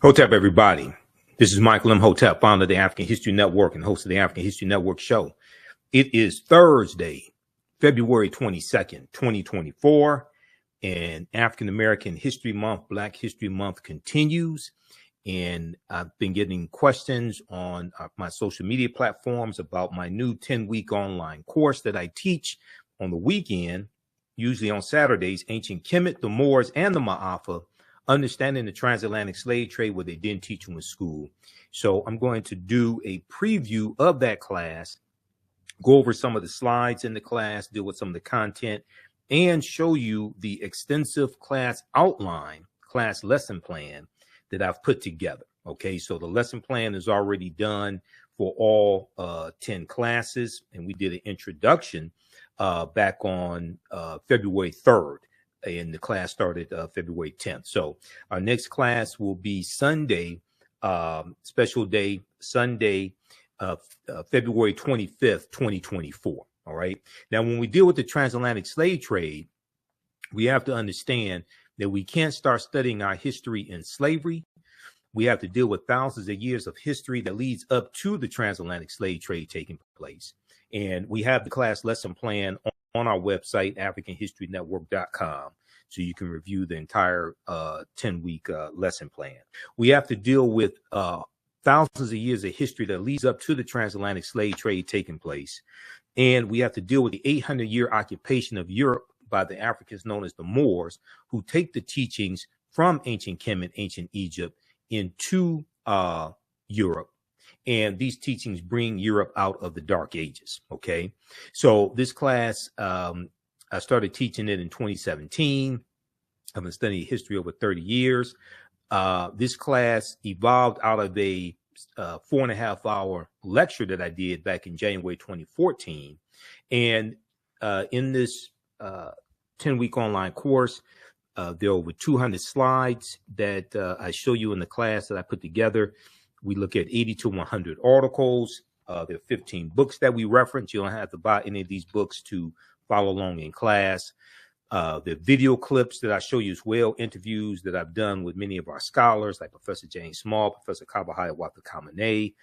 Hotep, everybody. This is Michael Imhotep, founder of the African History Network and host of the African History Network show. It is Thursday, February 22nd, 2024, and African American History Month, Black History Month continues. And I've been getting questions on my social media platforms about my new 10-week online course that I teach on the weekend, usually on Saturdays, Ancient Kemet, the Moors, and the Maafa, Understanding the Transatlantic Slave Trade, what they didn't teach you in school. So I'm going to do a preview of that class, go over some of the slides in the class, deal with some of the content, and show you the extensive class outline, class lesson plan that I've put together. Okay, so the lesson plan is already done for all 10 classes, and we did an introduction back on February 3rd. And the class started February 10th. So our next class will be Sunday, special day, Sunday, February 25th, 2024. All right. Now, when we deal with the transatlantic slave trade, we have to understand that we can't start studying our history in slavery. We have to deal with thousands of years of history that leads up to the transatlantic slave trade taking place. And we have the class lesson plan on our website, AfricanHistoryNetwork.com, so you can review the entire 10-week lesson plan. We have to deal with thousands of years of history that leads up to the transatlantic slave trade taking place. And we have to deal with the 800-year occupation of Europe by the Africans known as the Moors, who take the teachings from ancient Kemet, ancient Egypt, into Europe. And these teachings bring Europe out of the Dark Ages. Okay, so this class, I started teaching it in 2017. I've been studying history over 30 years. This class evolved out of a 4.5-hour lecture that I did back in January 2014. And in this 10-week online course, there are over 200 slides that I show you in the class that I put together. We look at 80 to 100 articles. There are 15 books that we reference. You don't have to buy any of these books to follow along in class. The video clips that I show you as well, interviews that I've done with many of our scholars, like Professor James Small, Professor Kabahaya Watakamane,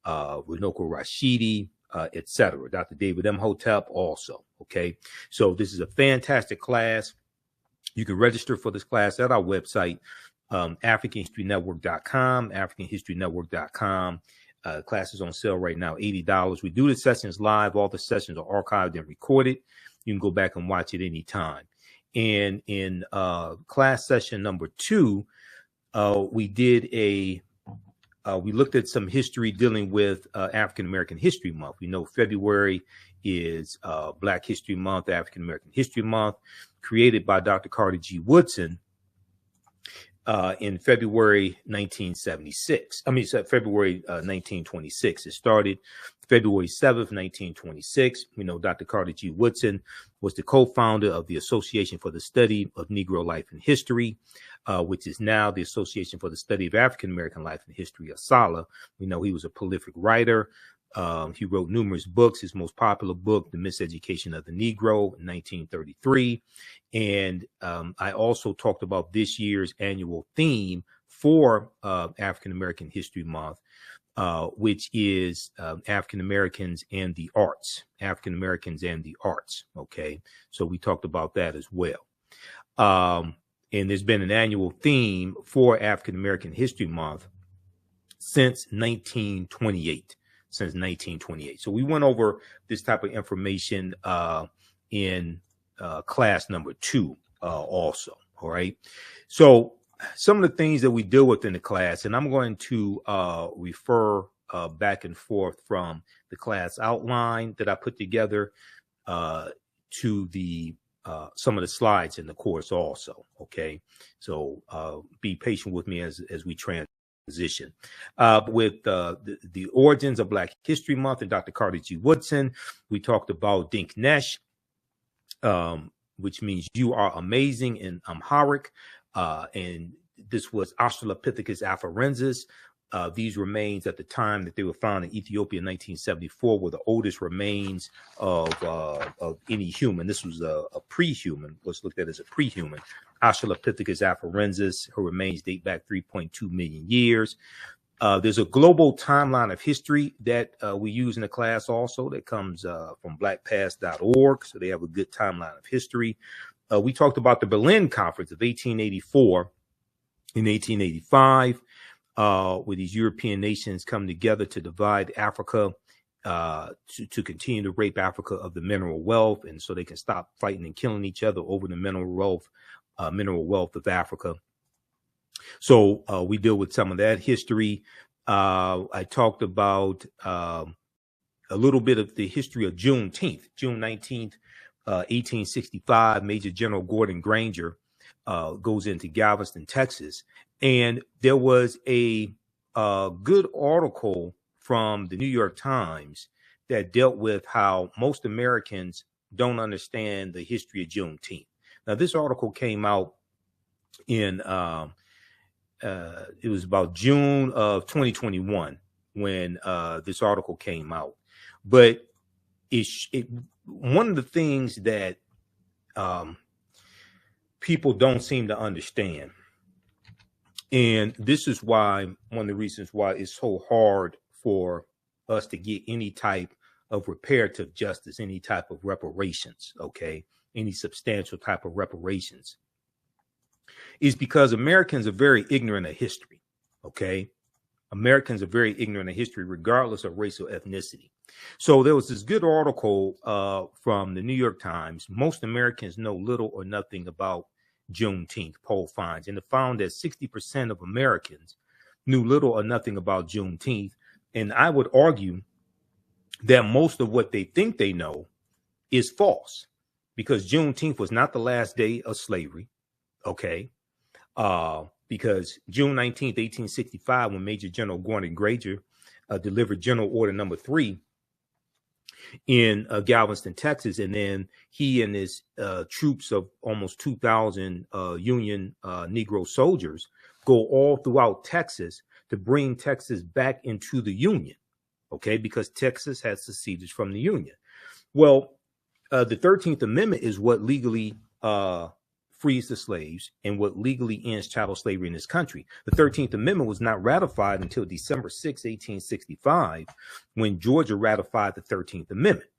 Runoko Rashidi, etc. Dr. David Imhotep also. Okay, so this is a fantastic class. You can register for this class at our website, AfricanHistoryNetwork.com, AfricanHistoryNetwork.com. Class is on sale right now, $80. We do the sessions live. All the sessions are archived and recorded. You can go back and watch it anytime. And in class session number 2, we looked at some history dealing with African American History Month. We know February is Black History Month, African American History Month, created by Dr. Carter G. Woodson in February 1976. February 1926. It started February 7th, 1926. We know Dr. Carter G. Woodson was the co-founder of the Association for the Study of Negro Life and History, which is now the Association for the Study of African American Life and History, ASALH. We know he was a prolific writer. He wrote numerous books. His most popular book, The Miseducation of the Negro, in 1933. And I also talked about this year's annual theme for African American History Month, which is African Americans and the arts. African Americans and the arts. Okay, so we talked about that as well. And there's been an annual theme for African American History Month since 1928. Since 1928. So we went over this type of information in class number 2 also. All right. So some of the things that we deal with in the class, and I'm going to refer back and forth from the class outline that I put together to the some of the slides in the course also. Okay. So be patient with me as we transition. With the origins of Black History Month and Dr. Carter G. Woodson, we talked about Dink Nesh, which means you are amazing in Amharic, and this was Australopithecus afarensis, These remains at the time that they were found in Ethiopia in 1974 were the oldest remains of any human. This was a pre-human, what's looked at as a pre-human. Australopithecus afarensis. Her remains date back 3.2 million years. There's a global timeline of history that we use in the class also that comes from blackpast.org. So they have a good timeline of history. We talked about the Berlin Conference of 1884 and 1885, where these European nations come together to divide Africa, to continue to rape Africa of the mineral wealth, and so they can stop fighting and killing each other over the mineral wealth of Africa. So we deal with some of that history. I talked about a little bit of the history of Juneteenth. June 19th, 1865, Major General Gordon Granger goes into Galveston, Texas. And there was a good article from the New York Times that dealt with how most Americans don't understand the history of Juneteenth. Now, this article came out in it was about June of 2021 when this article came out. But one of the things that people don't seem to understand, and this is why one of the reasons why it's so hard for us to get any type of reparative justice, any type of reparations, okay, any substantial type of reparations, is because Americans are very ignorant of history, okay? Americans are very ignorant of history, regardless of race or ethnicity. So there was this good article from the New York Times. Most Americans know little or nothing about Juneteenth, poll finds, and it found that 60% of Americans knew little or nothing about Juneteenth. And I would argue that most of what they think they know is false, because Juneteenth was not the last day of slavery, okay? Because June 19th, 1865, when Major General Gordon Granger delivered General Order Number 3 in Galveston, Texas, and then he and his troops of almost 2,000 Union Negro soldiers go all throughout Texas to bring Texas back into the Union, okay, because Texas had seceded from the Union. Well, the 13th Amendment is what legally frees the slaves and what legally ends chattel slavery in this country. The 13th Amendment was not ratified until December 6, 1865, when Georgia ratified the 13th Amendment.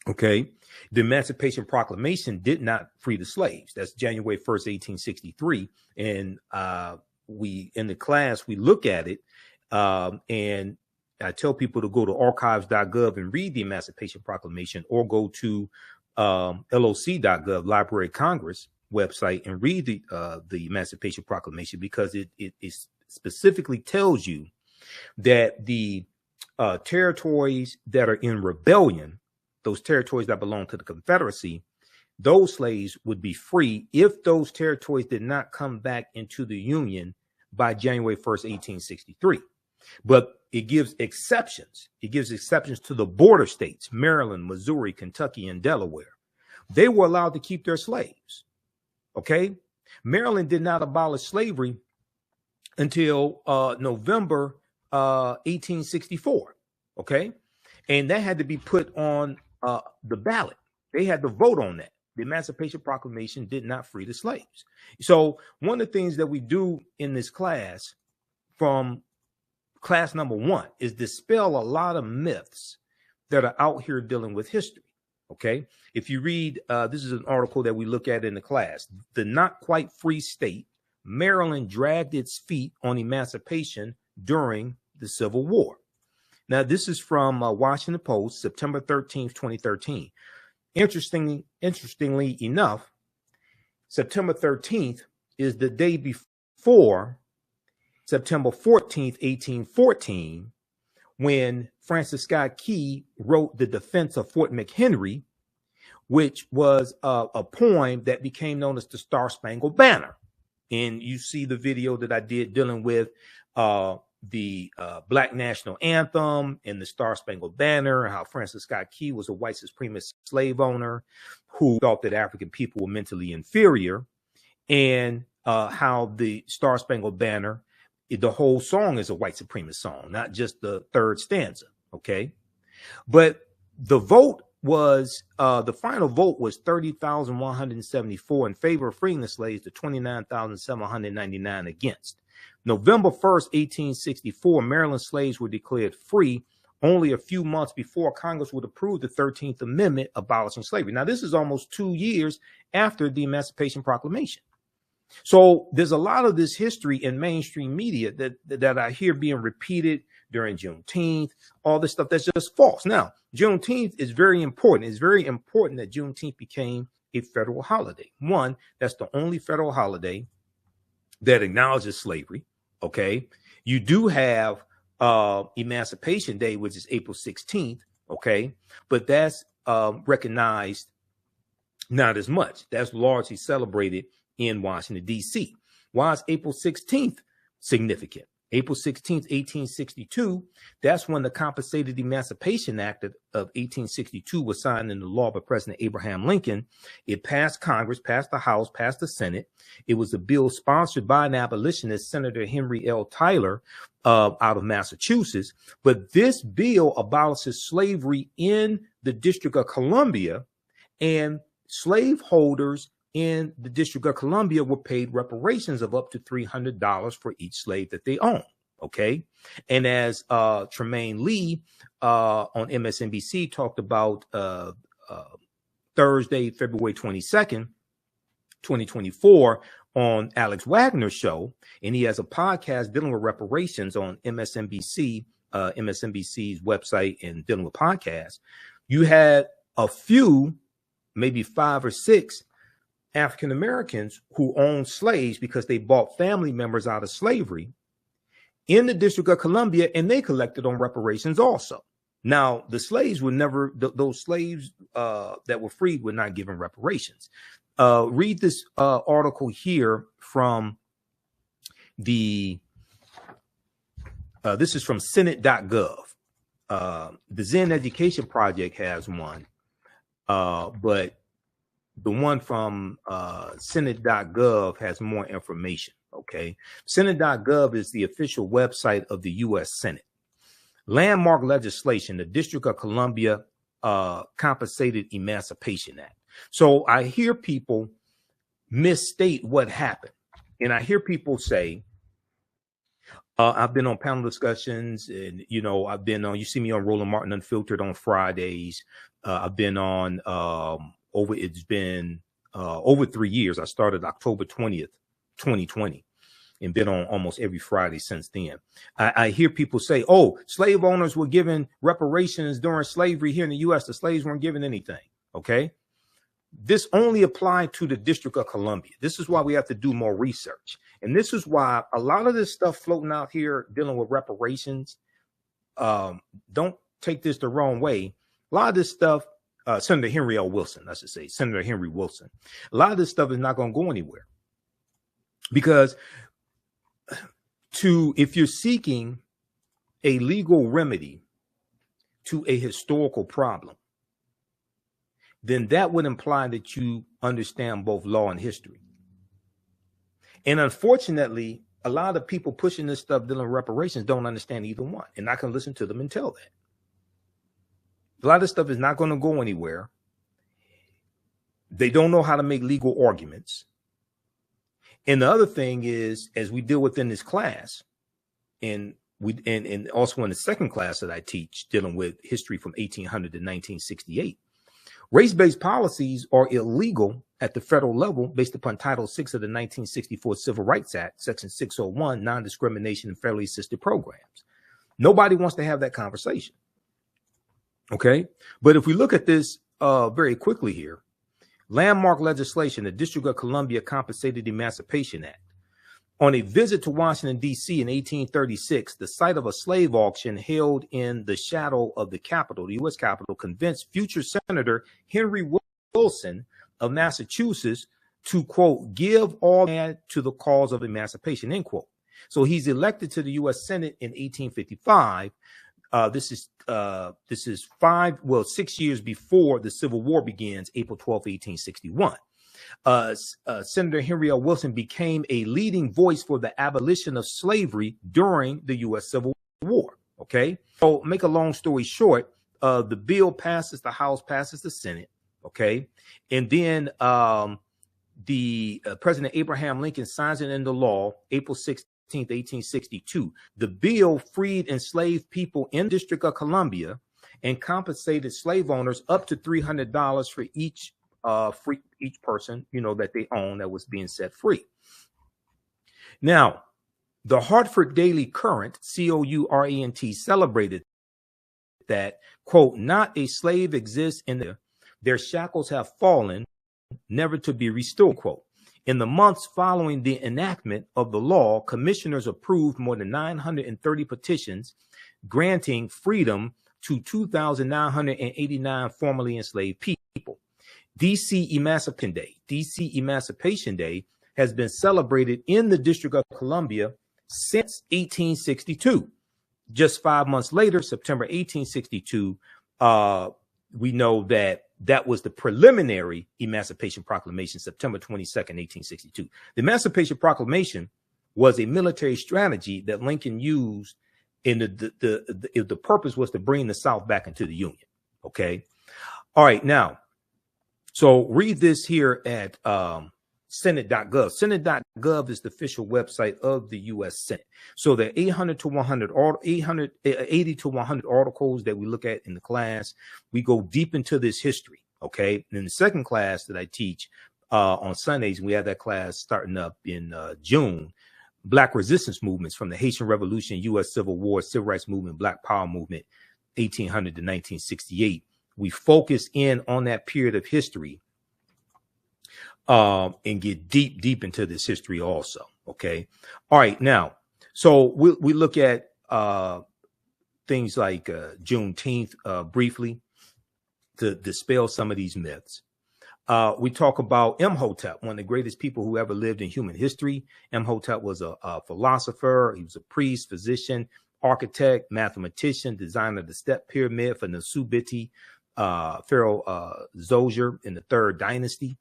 Okay. The Emancipation Proclamation did not free the slaves. That's January 1st, 1863. And we, in the class, we look at it and I tell people to go to archives.gov and read the Emancipation Proclamation, or go to LOC.gov, Library of Congress website, and read the Emancipation Proclamation, because it specifically tells you that the territories that are in rebellion, those territories that belong to the Confederacy, those slaves would be free if those territories did not come back into the Union by January 1st, 1863. But it gives exceptions. It gives exceptions to the border states, Maryland, Missouri, Kentucky, and Delaware. They were allowed to keep their slaves. Okay. Maryland did not abolish slavery until November 1864. Okay. And that had to be put on the ballot. They had to vote on that. The Emancipation Proclamation did not free the slaves. So one of the things that we do in this class, from class number 1, is dispel a lot of myths that are out here dealing with history. Okay. If you read, this is an article that we look at in the class, The Not Quite Free State, Maryland Dragged Its Feet on Emancipation During the Civil War. Now, this is from Washington Post, September 13th, 2013. Interestingly enough, September 13th is the day before September 14th, 1814, when Francis Scott Key wrote The Defense of Fort McHenry, which was a poem that became known as the Star-Spangled Banner. And you see the video that I did dealing with the Black National Anthem and the Star-Spangled Banner, how Francis Scott Key was a white supremacist slave owner who thought that African people were mentally inferior, and how the Star-Spangled Banner the whole song is a white supremacist song, not just the third stanza. Okay. But the vote was, the final vote was 30,174 in favor of freeing the slaves to 29,799 against. November 1st, 1864, Maryland slaves were declared free only a few months before Congress would approve the 13th Amendment abolishing slavery. Now, this is almost 2 years after the Emancipation Proclamation. So there's a lot of this history in mainstream media that I hear being repeated during Juneteenth, all this stuff that's just false. Now, Juneteenth is very important. It's very important that Juneteenth became a federal holiday. One, that's the only federal holiday that acknowledges slavery. Okay. You do have Emancipation Day, which is April 16th. Okay. But that's recognized not as much. That's largely celebrated in Washington, D.C. Why is April 16th significant? April 16th, 1862, that's when the Compensated Emancipation Act of 1862 was signed into law by President Abraham Lincoln. It passed Congress, passed the House, passed the Senate. It was a bill sponsored by an abolitionist, Senator Henry L. Tyler, out of Massachusetts. But this bill abolishes slavery in the District of Columbia, and slaveholders in the District of Columbia were paid reparations of up to $300 for each slave that they own. Okay. And as Tremaine Lee on MSNBC talked about Thursday, February 22nd, 2024 on Alex Wagner's show, and he has a podcast dealing with reparations on MSNBC, MSNBC's website, and dealing with podcasts. You had a few, maybe 5 or 6 African Americans who owned slaves because they bought family members out of slavery in the District of Columbia, and they collected on reparations also. Now, the slaves were never, those slaves that were freed were not given reparations. Read this article here from this is from Senate.gov. The Zen Education Project has one, but the one from Senate.gov has more information. Okay. Senate.gov is the official website of the U.S. Senate. Landmark legislation, the District of Columbia Compensated Emancipation Act. So I hear people misstate what happened. And I hear people say, I've been on panel discussions, and, you know, I've been on, you see me on Roland Martin Unfiltered on Fridays. I've been on, it's been over 3 years. I started October 20th, 2020, and been on almost every Friday since then. I hear people say, oh, slave owners were given reparations during slavery here in the U.S. The slaves weren't given anything. Okay. This only applied to the District of Columbia. This is why we have to do more research. And this is why a lot of this stuff floating out here dealing with reparations, don't take this the wrong way. A lot of this stuff, Senator Henry L. Wilson, I should say, Senator Henry Wilson, a lot of this stuff is not going to go anywhere. Because if you're seeking a legal remedy to a historical problem, then that would imply that you understand both law and history. And unfortunately, a lot of people pushing this stuff dealing with reparations don't understand either one. And I can listen to them and tell that. A lot of this stuff is not going to go anywhere. They don't know how to make legal arguments. And the other thing is, as we deal within this class, and also in the second class that I teach, dealing with history from 1800 to 1968, race-based policies are illegal at the federal level based upon Title VI of the 1964 Civil Rights Act, Section 601, non-discrimination in federally assisted programs. Nobody wants to have that conversation. Okay. But if we look at this very quickly here, landmark legislation, the District of Columbia Compensated Emancipation Act. On a visit to Washington, D.C. in 1836, the site of a slave auction held in the shadow of the Capitol, the U.S. Capitol, convinced future Senator Henry Wilson of Massachusetts to, quote, give all land to the cause of emancipation, end quote. So he's elected to the U.S. Senate in 1855. This is 6 years before the Civil War begins, April 12, 1861. Senator Henry L. Wilson became a leading voice for the abolition of slavery during the U.S. Civil War. Okay, so make a long story short, the bill passes the House, passes the Senate. Okay, and then President Abraham Lincoln signs it into law April 16th, 1862. The bill freed enslaved people in the District of Columbia and compensated slave owners up to $300 for each person, that they own that was being set free. Now, the Hartford Daily Courant, Courant, celebrated that, quote, not a slave exists in their shackles have fallen, never to be restored, quote. In the months following the enactment of the law, commissioners approved more than 930 petitions granting freedom to 2,989 formerly enslaved people. DC Emancipation Day has been celebrated in the District of Columbia since 1862. Just 5 months later, September 1862, we know that was the preliminary Emancipation Proclamation, September 22nd, 1862. The Emancipation Proclamation was a military strategy that Lincoln used, and the purpose was to bring the South back into the Union. Okay. All right. Now, so read this here at Senate.gov. Senate.gov is the official website of the U.S. Senate. So there are 80 to 100 articles that we look at in the class. We go deep into this history. Okay. And in the second class that I teach on Sundays, we have that class starting up in June. Black resistance movements from the Haitian Revolution, U.S. Civil War, Civil Rights Movement, Black Power Movement, 1800 to 1968. We focus in on that period of history and get deep into this history also. Okay. All right. Now, so we look at things like Juneteenth briefly to dispel some of these myths. We talk about Imhotep, one of the greatest people who ever lived in human history. Imhotep was a philosopher. He was a priest, physician, architect, mathematician, designer of the step pyramid for Nasubiti, Pharaoh Zoser in the third dynasty.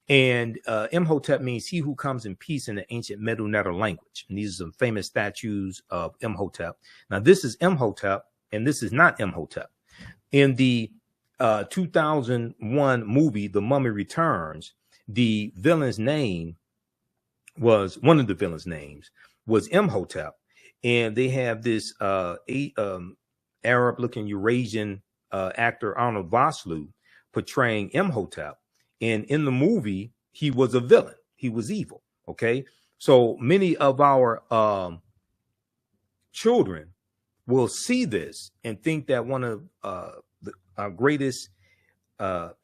And Imhotep means he who comes in peace in the ancient Medu Neter language. And these are some famous statues of Imhotep. Now, this is Imhotep, and this is not Imhotep. In the 2001 movie, The Mummy Returns, the villain's name was, one of the villain's names was Imhotep. And they have this Arab-looking Eurasian actor, Arnold Vosloo, portraying Imhotep. And in the movie, he was a villain. He was evil. Okay. So many of our children will see this and think that one of our greatest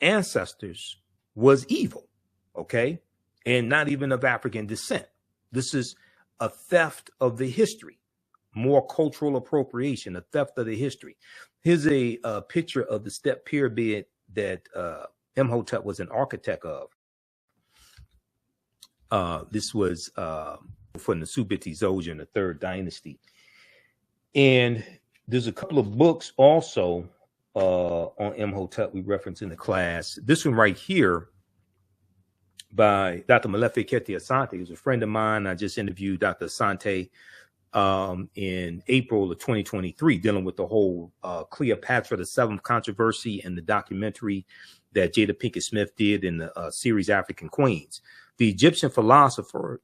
ancestors was evil. Okay. And not even of African descent. This is a theft of the history, more cultural appropriation, a theft of the history. Here's a picture of the step pyramid that Imhotep was an architect of. This was for Nasubiti Zoser in the third dynasty. And there's a couple of books also on Imhotep we reference in the class. This one right here by Dr. Malefe Kete Asante, who's a friend of mine. I just interviewed Dr. Asante in April of 2023, dealing with the whole Cleopatra, the Seventh controversy, and the documentary that Jada Pinkett Smith did in the series African Queens. The Egyptian philosophers,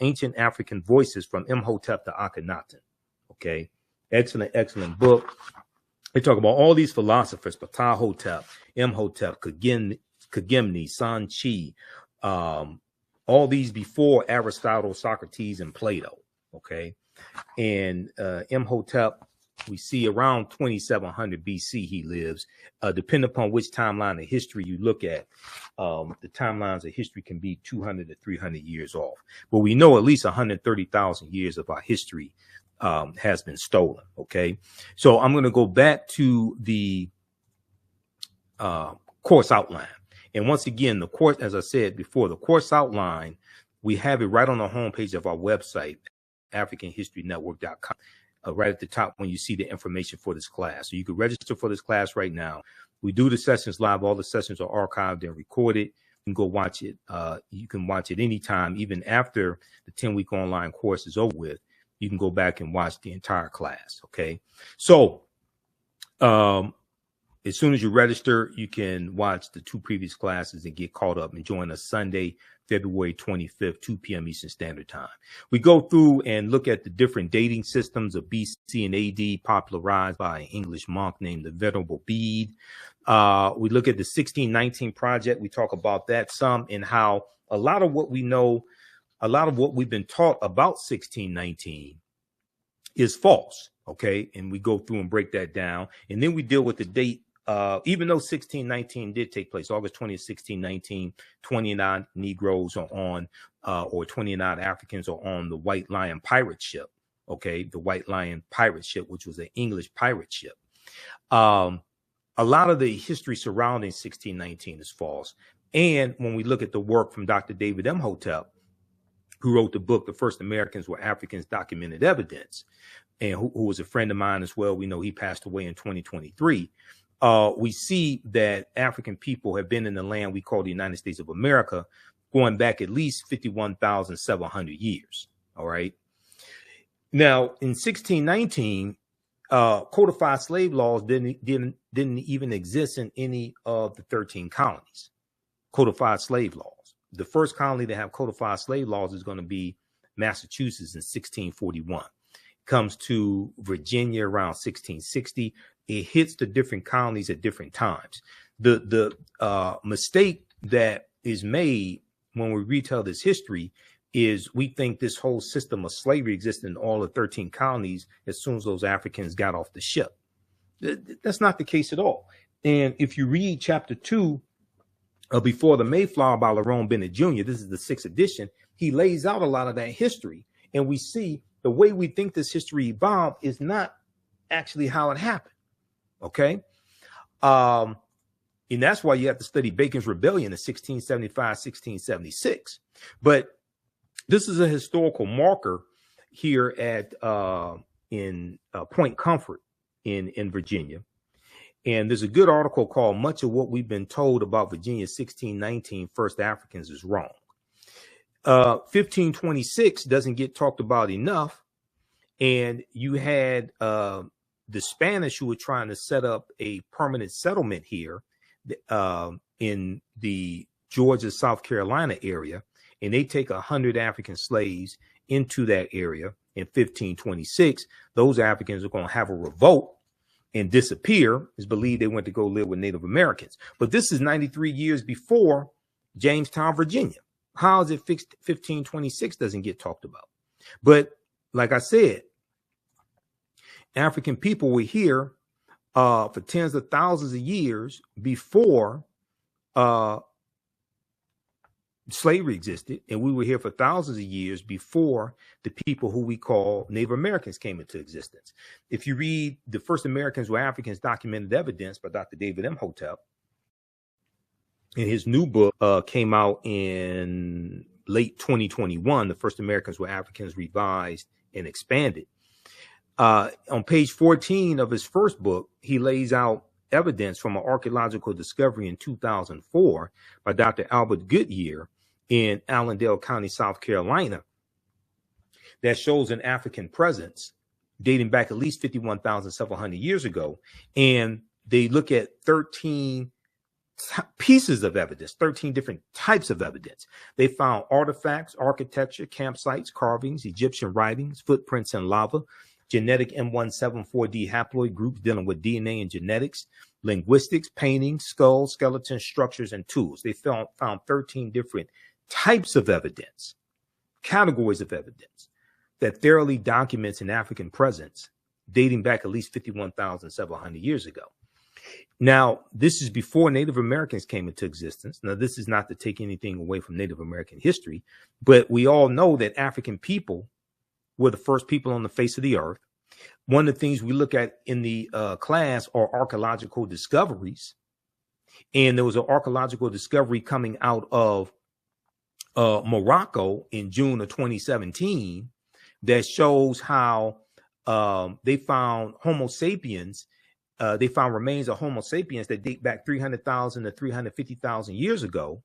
Ancient African Voices from Imhotep to Akhenaten. Okay, excellent book. They talk about all these philosophers: Ptahhotep, Imhotep, Kagemi, Sanchi, all these before Aristotle, Socrates, and Plato. Okay, and Imhotep, we see around 2700 BC he lives. Depending upon which timeline of history you look at, the timelines of history can be 200 to 300 years off. But we know at least 130,000 years of our history has been stolen. Okay, so I'm going to go back to the course outline. And once again, the course, as I said before, the course outline, we have it right on the homepage of our website, AfricanHistoryNetwork.com. Right at the top when you see the information for this class. So you can register for this class right now. We do the sessions live. All the sessions are archived and recorded. can go watch it. You can watch it anytime, even after the 10-week online course is over with. You can go back and watch the entire class. Okay. So, as soon as you register, you can watch the 2 previous classes and get caught up and join us Sunday, February 25th, 2 p.m. Eastern Standard Time. We go through and look at the different dating systems of BC and AD popularized by an English monk named the Venerable Bede. We look at the 1619 Project. We talk about that some and how a lot of what we know, a lot of what we've been taught about 1619 is false. Okay. And we go through and break that down. And then we deal with the date. Even though 1619 did take place, August 20th, 1619, 29 Negroes are on, or 29 Africans are on the White Lion pirate ship. Okay. The White Lion pirate ship, which was an English pirate ship. A lot of the history surrounding 1619 is false. And when we look at the work from Dr. David Imhotep, who wrote the book, The First Americans Were Africans, Documented Evidence, and who was a friend of mine as well. We know he passed away in 2023. We see that African people have been in the land we call the United States of America going back at least 51,700 years. All right. Now, in 1619, codified slave laws didn't even exist in any of the 13 colonies. Codified slave laws. The first colony to have codified slave laws is going to be Massachusetts in 1641. Comes to Virginia around 1660. It hits the different colonies at different times. The mistake that is made when we retell this history is we think this whole system of slavery existed in all the 13 colonies as soon as those Africans got off the ship. That's not the case at all. And if you read chapter 2 of Before the Mayflower by Lerone Bennett Jr., this is the 6th edition, he lays out a lot of that history. And we see the way we think this history evolved is not actually how it happened. Okay. And that's why you have to study Bacon's Rebellion in 1675, 1676. But this is a historical marker here at in Point Comfort in Virginia. And there's a good article called Much of What We've Been Told About Virginia's 1619 First Africans is Wrong. 1526 doesn't get talked about enough. And you had the Spanish who were trying to set up a permanent settlement here in the Georgia, South Carolina area. And they take 100 African slaves into that area in 1526. Those Africans are going to have a revolt and disappear. It's believed they went to go live with Native Americans. But this is 93 years before Jamestown, Virginia. How is it fixed? 1526 doesn't get talked about. But like I said, African people were here for tens of thousands of years before slavery existed, and we were here for thousands of years before the people who we call Native Americans came into existence. If you read The First Americans Were Africans, Documented Evidence by Dr. David Imhotep, and his new book came out in late 2021, The First Americans Were Africans, Revised and Expanded. On page 14 of his first book, he lays out evidence from an archaeological discovery in 2004 by Dr. Albert Goodyear in Allendale County, South Carolina, that shows an African presence dating back at least 51,700 years ago. And they look at 13 pieces of evidence, 13 different types of evidence. They found artifacts, architecture, campsites, carvings, Egyptian writings, footprints in lava, genetic M174D haploid groups dealing with DNA and genetics, linguistics, paintings, skulls, skeletons, structures, and tools. They found 13 different types of evidence, categories of evidence that thoroughly documents an African presence dating back at least 51,700 years ago. Now, this is before Native Americans came into existence. Now, this is not to take anything away from Native American history, but we all know that African people were the first people on the face of the earth. One of the things we look at in the class are archaeological discoveries. And there was an archaeological discovery coming out of Morocco in June of 2017 that shows how they found Homo sapiens. They found remains of Homo sapiens that date back 300,000 to 350,000 years ago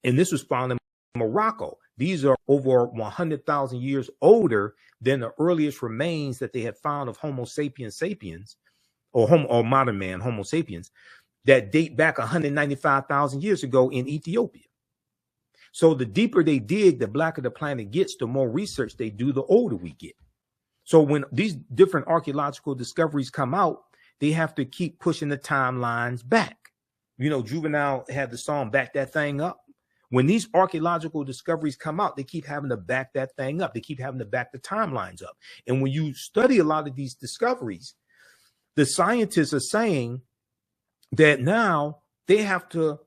And this was found in Morocco. These are over 100,000 years older than the earliest remains that they had found of Homo sapiens sapiens, or modern man, Homo sapiens, that date back 195,000 years ago in Ethiopia. So the deeper they dig, the blacker the planet gets, the more research they do, the older we get. So when these different archaeological discoveries come out, they have to keep pushing the timelines back. You know, Juvenile had the song Back That Thing Up. When these archaeological discoveries come out, they keep having to back that thing up. They keep having to back the timelines up. And when you study a lot of these discoveries, the scientists are saying that now they have to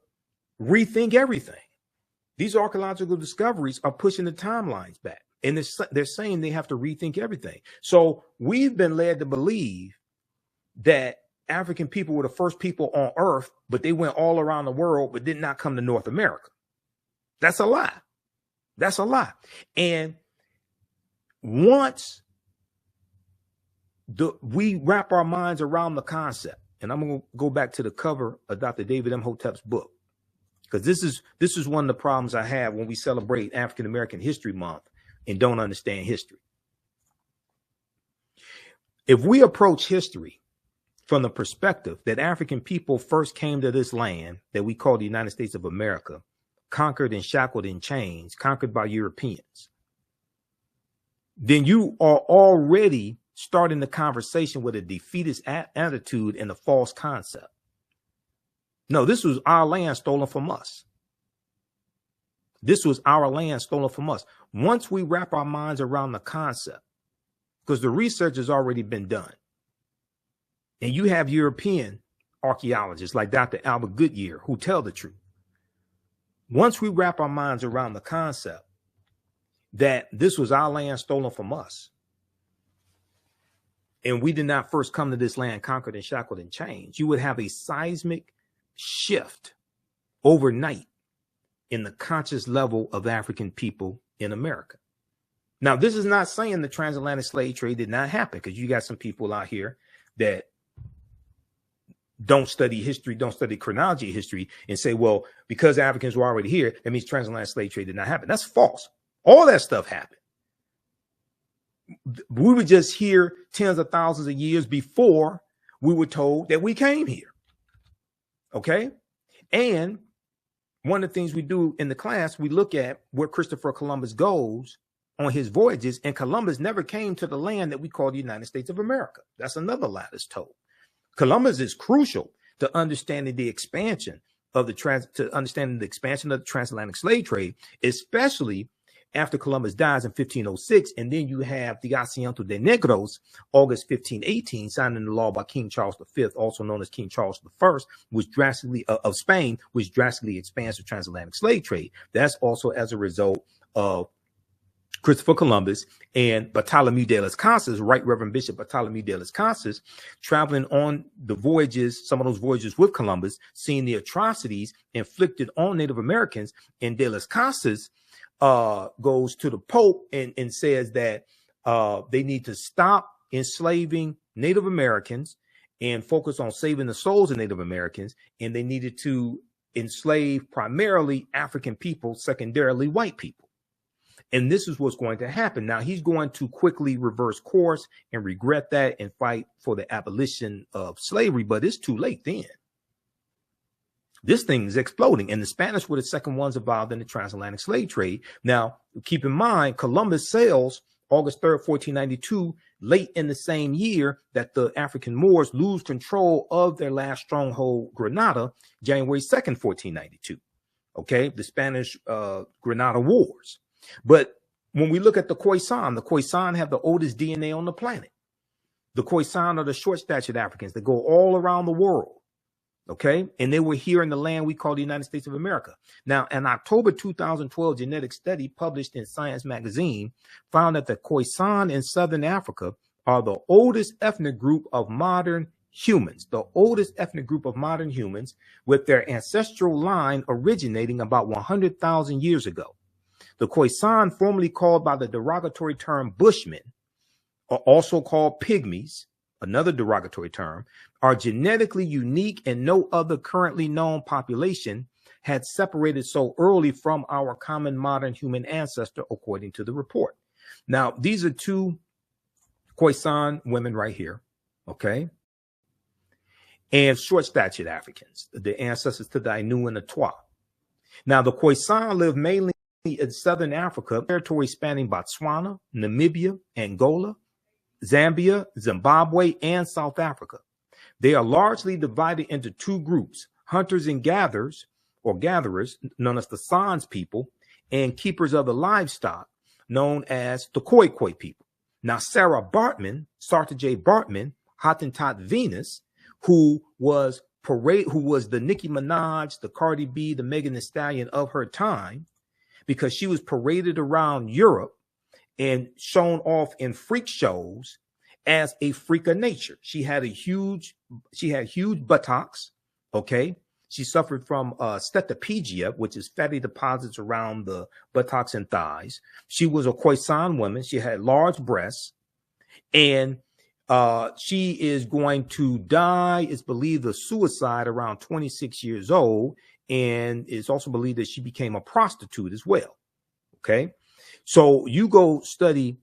rethink everything. These archaeological discoveries are pushing the timelines back. And they're saying they have to rethink everything. So we've been led to believe that African people were the first people on earth, but they went all around the world, but did not come to North America. That's a lie. That's a lie. And once we wrap our minds around the concept, and I'm going to go back to the cover of Dr. David Imhotep's book, because this is one of the problems I have when we celebrate African American History Month and don't understand history. If we approach history from the perspective that African people first came to this land that we call the United States of America, conquered and shackled in chains, conquered by Europeans, then you are already starting the conversation with a defeatist attitude and a false concept. No, this was our land stolen from us. This was our land stolen from us. Once we wrap our minds around the concept, because the research has already been done, and you have European archaeologists like Dr. Albert Goodyear who tell the truth. Once we wrap our minds around the concept that this was our land stolen from us, and we did not first come to this land conquered and shackled and chained, you would have a seismic shift overnight in the conscious level of African people in America. Now, this is not saying the transatlantic slave trade did not happen, because you got some people out here that don't study history, don't study chronology of history, and say, well, because Africans were already here, that means transatlantic slave trade did not happen. That's false. All that stuff happened. We were just here tens of thousands of years before we were told that we came here. Okay? And one of the things we do in the class, we look at where Christopher Columbus goes on his voyages, and Columbus never came to the land that we call the United States of America. That's another lie that's told. Columbus is crucial to understanding the expansion of the transatlantic slave trade, especially after Columbus dies in 1506, and then you have the Asiento de Negros, August 1518, signed into law by King Charles V, also known as King Charles I, which drastically of Spain, which drastically expands the transatlantic slave trade. That's also as a result of Christopher Columbus and Bartholomew de las Casas, Right Reverend Bishop Bartholomew de las Casas, traveling on the voyages, some of those voyages with Columbus, seeing the atrocities inflicted on Native Americans. And de las Casas goes to the Pope and says that they need to stop enslaving Native Americans and focus on saving the souls of Native Americans. And they needed to enslave primarily African people, secondarily white people. And this is what's going to happen. Now, he's going to quickly reverse course and regret that and fight for the abolition of slavery, but it's too late then. This thing is exploding, and the Spanish were the second ones involved in the transatlantic slave trade. Now, keep in mind, Columbus sails August 3rd, 1492, late in the same year that the African Moors lose control of their last stronghold, Granada, January 2nd, 1492. Okay, the Spanish Granada Wars. But when we look at the Khoisan have the oldest DNA on the planet. The Khoisan are the short-statured Africans that go all around the world. Okay, and they were here in the land we call the United States of America. Now, an October 2012 genetic study published in Science magazine found that the Khoisan in Southern Africa are the oldest ethnic group of modern humans, with their ancestral line originating about 100,000 years ago. The Khoisan, formerly called by the derogatory term Bushmen, are also called pygmies, another derogatory term, are genetically unique, and no other currently known population had separated so early from our common modern human ancestor, according to the report. Now, these are two Khoisan women right here, okay? And short-statured Africans, the ancestors to the Ainu and the Twa. Now, the Khoisan live mainly in southern Africa, territory spanning Botswana, Namibia, Angola, Zambia, Zimbabwe, and South Africa. They are largely divided into two groups, hunters and gatherers, or gatherers, known as the Sans people, and keepers of the livestock, known as the Khoi Khoi people. Now, Sara Baartman, Hottentot Venus, who was the Nicki Minaj, the Cardi B, the Megan Thee Stallion of her time, because she was paraded around Europe and shown off in freak shows as a freak of nature. She had huge buttocks, okay? She suffered from steatopygia, which is fatty deposits around the buttocks and thighs. She was a Khoisan woman. She had large breasts, and she is going to die, it's believed, of suicide around 26 years old, and it's also believed that she became a prostitute as well, okay? So you go study,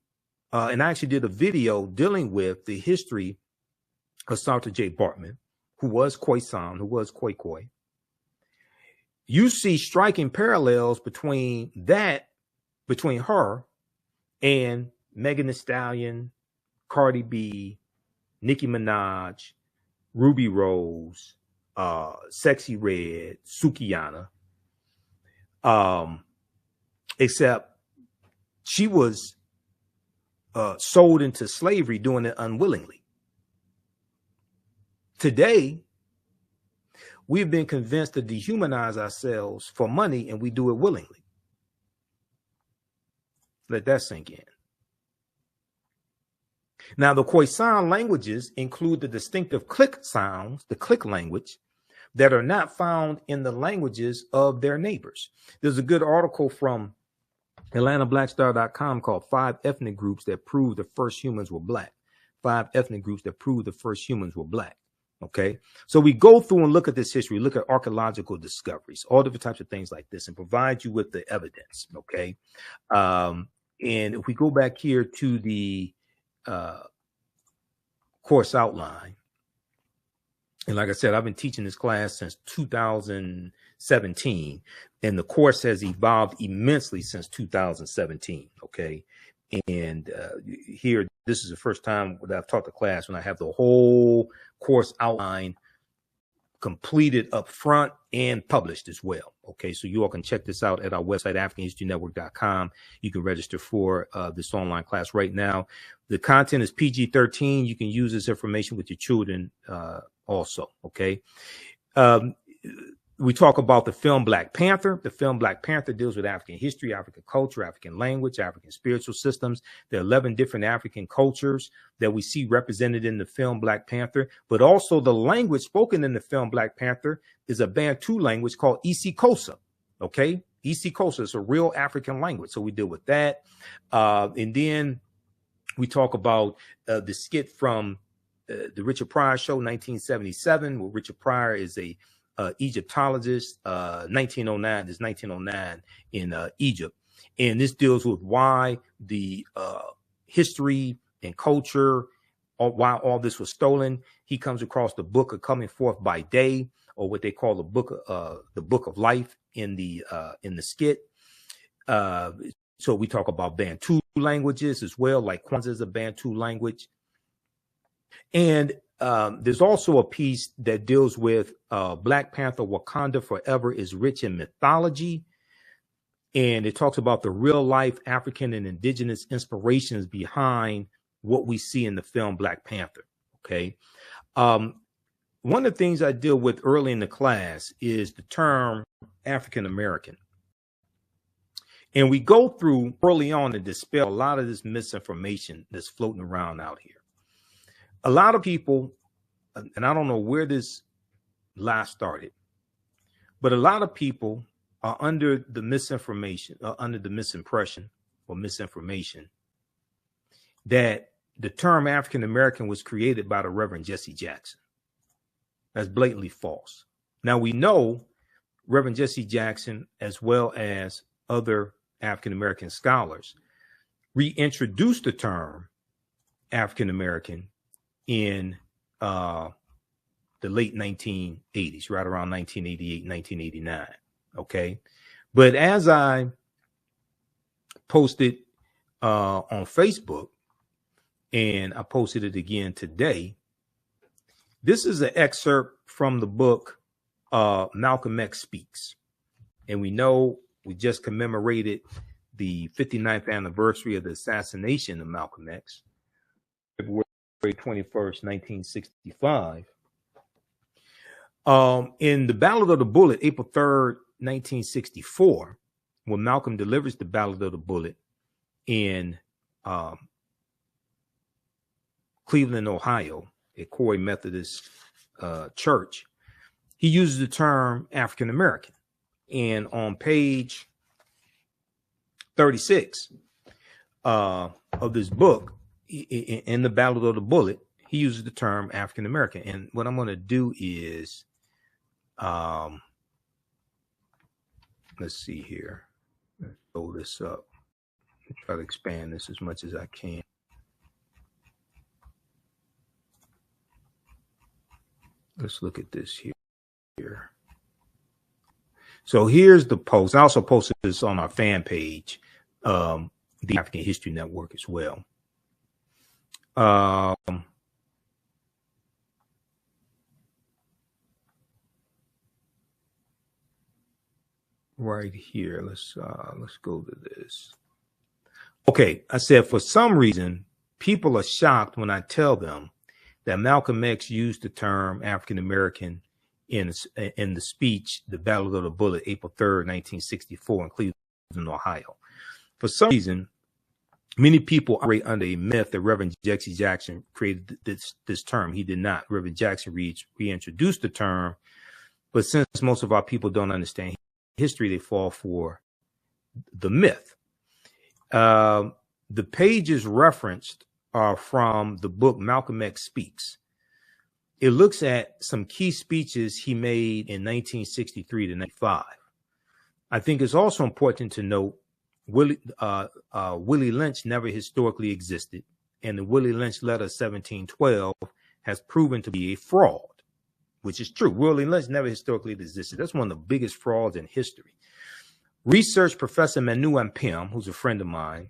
and I actually did a video dealing with the history of Sara Baartman, who was Khoisan, who was Khoi Khoi. You see striking parallels between her and Megan Thee Stallion, Cardi B, Nicki Minaj, Ruby Rose, Sexy Red, Sukihana, except she was sold into slavery, doing it unwillingly. Today, we've been convinced to dehumanize ourselves for money, and we do it willingly. Let that sink in. Now, the Khoisan languages include the distinctive click sounds, the click language, that are not found in the languages of their neighbors. There's a good article from AtlantaBlackStar.com called 5 Ethnic Groups That Prove the First Humans Were Black. 5 ethnic groups that prove the first humans were black. Okay, so we go through and look at this history, look at archaeological discoveries, all different types of things like this, and provide you with the evidence. Okay, and if we go back here to the course outline, and like I said, I've been teaching this class since 2017, and the course has evolved immensely since 2017. Okay, and here, this is the first time that I've taught the class when I have the whole course outline completed up front and published as well. Okay, so you all can check this out at our website, AfricanHistoryNetwork.com. You can register for this online class right now. The content is PG-13. You can use this information with your children also. Okay. We talk about the film Black Panther. The film Black Panther deals with African history, African culture, African language, African spiritual systems. There are 11 different African cultures that we see represented in the film Black Panther, but also the language spoken in the film Black Panther is a Bantu language called isiXhosa. Okay, isiXhosa is a real African language. So we deal with that. And then we talk about the skit from the Richard Pryor show, 1977, where Richard Pryor is a Egyptologist. 1909 is 1909 in Egypt, and this deals with why the history and culture, or why all this was stolen. He comes across the book of Coming Forth by Day, or what they call the book of life in the skit. So we talk about Bantu languages as well, like Kwanzaa is a Bantu language, and there's also a piece that deals with Black Panther, Wakanda Forever is rich in mythology. And it talks about the real life African and indigenous inspirations behind what we see in the film Black Panther. Okay. One of the things I deal with early in the class is the term African American. And we go through early on to dispel a lot of this misinformation that's floating around out here. A lot of people, and I don't know where this lie started, but a lot of people are under the misinformation, under the misimpression or misinformation that the term African American was created by the Reverend Jesse Jackson. That's blatantly false. Now we know Reverend Jesse Jackson, as well as other African-American scholars, reintroduced the term African-American in the late 1980s, right around 1988, 1989. Okay. But as I posted on Facebook, and I posted it again today, this is an excerpt from the book Malcolm X Speaks. And we know we just commemorated the 59th anniversary of the assassination of Malcolm X, February 21st, 1965. In the Ballad of the Bullet, April 3rd, 1964, when Malcolm delivers the Ballad of the Bullet in Cleveland, Ohio, at Corey Methodist Church, he uses the term African American. And on page 36 of this book, in the Ballad of the Bullet, he uses the term African American. And what I'm going to do is, let's see here. Let's throw this up. Try to expand this as much as I can. Let's look at this here. So here's the post. I also posted this on our fan page, the African History Network as well. Right here. Let's go to this. Okay, I said, for some reason, people are shocked when I tell them that Malcolm X used the term African American in the speech, the Battle of the Bullet, April 3rd, 1964, in Cleveland, Ohio. For some reason, many people operate under a myth that Reverend Jesse Jackson created this term. He did not. Reverend Jackson reintroduced the term, but since most of our people don't understand history, they fall for the myth. The pages referenced are from the book Malcolm X Speaks. It looks at some key speeches he made in 1963 to 95. I think it's also important to note Willie Lynch never historically existed, and the Willie Lynch letter 1712 has proven to be a fraud, which is true. Willie Lynch never historically existed. That's one of the biggest frauds in history. Research professor Manu Ampim, who's a friend of mine,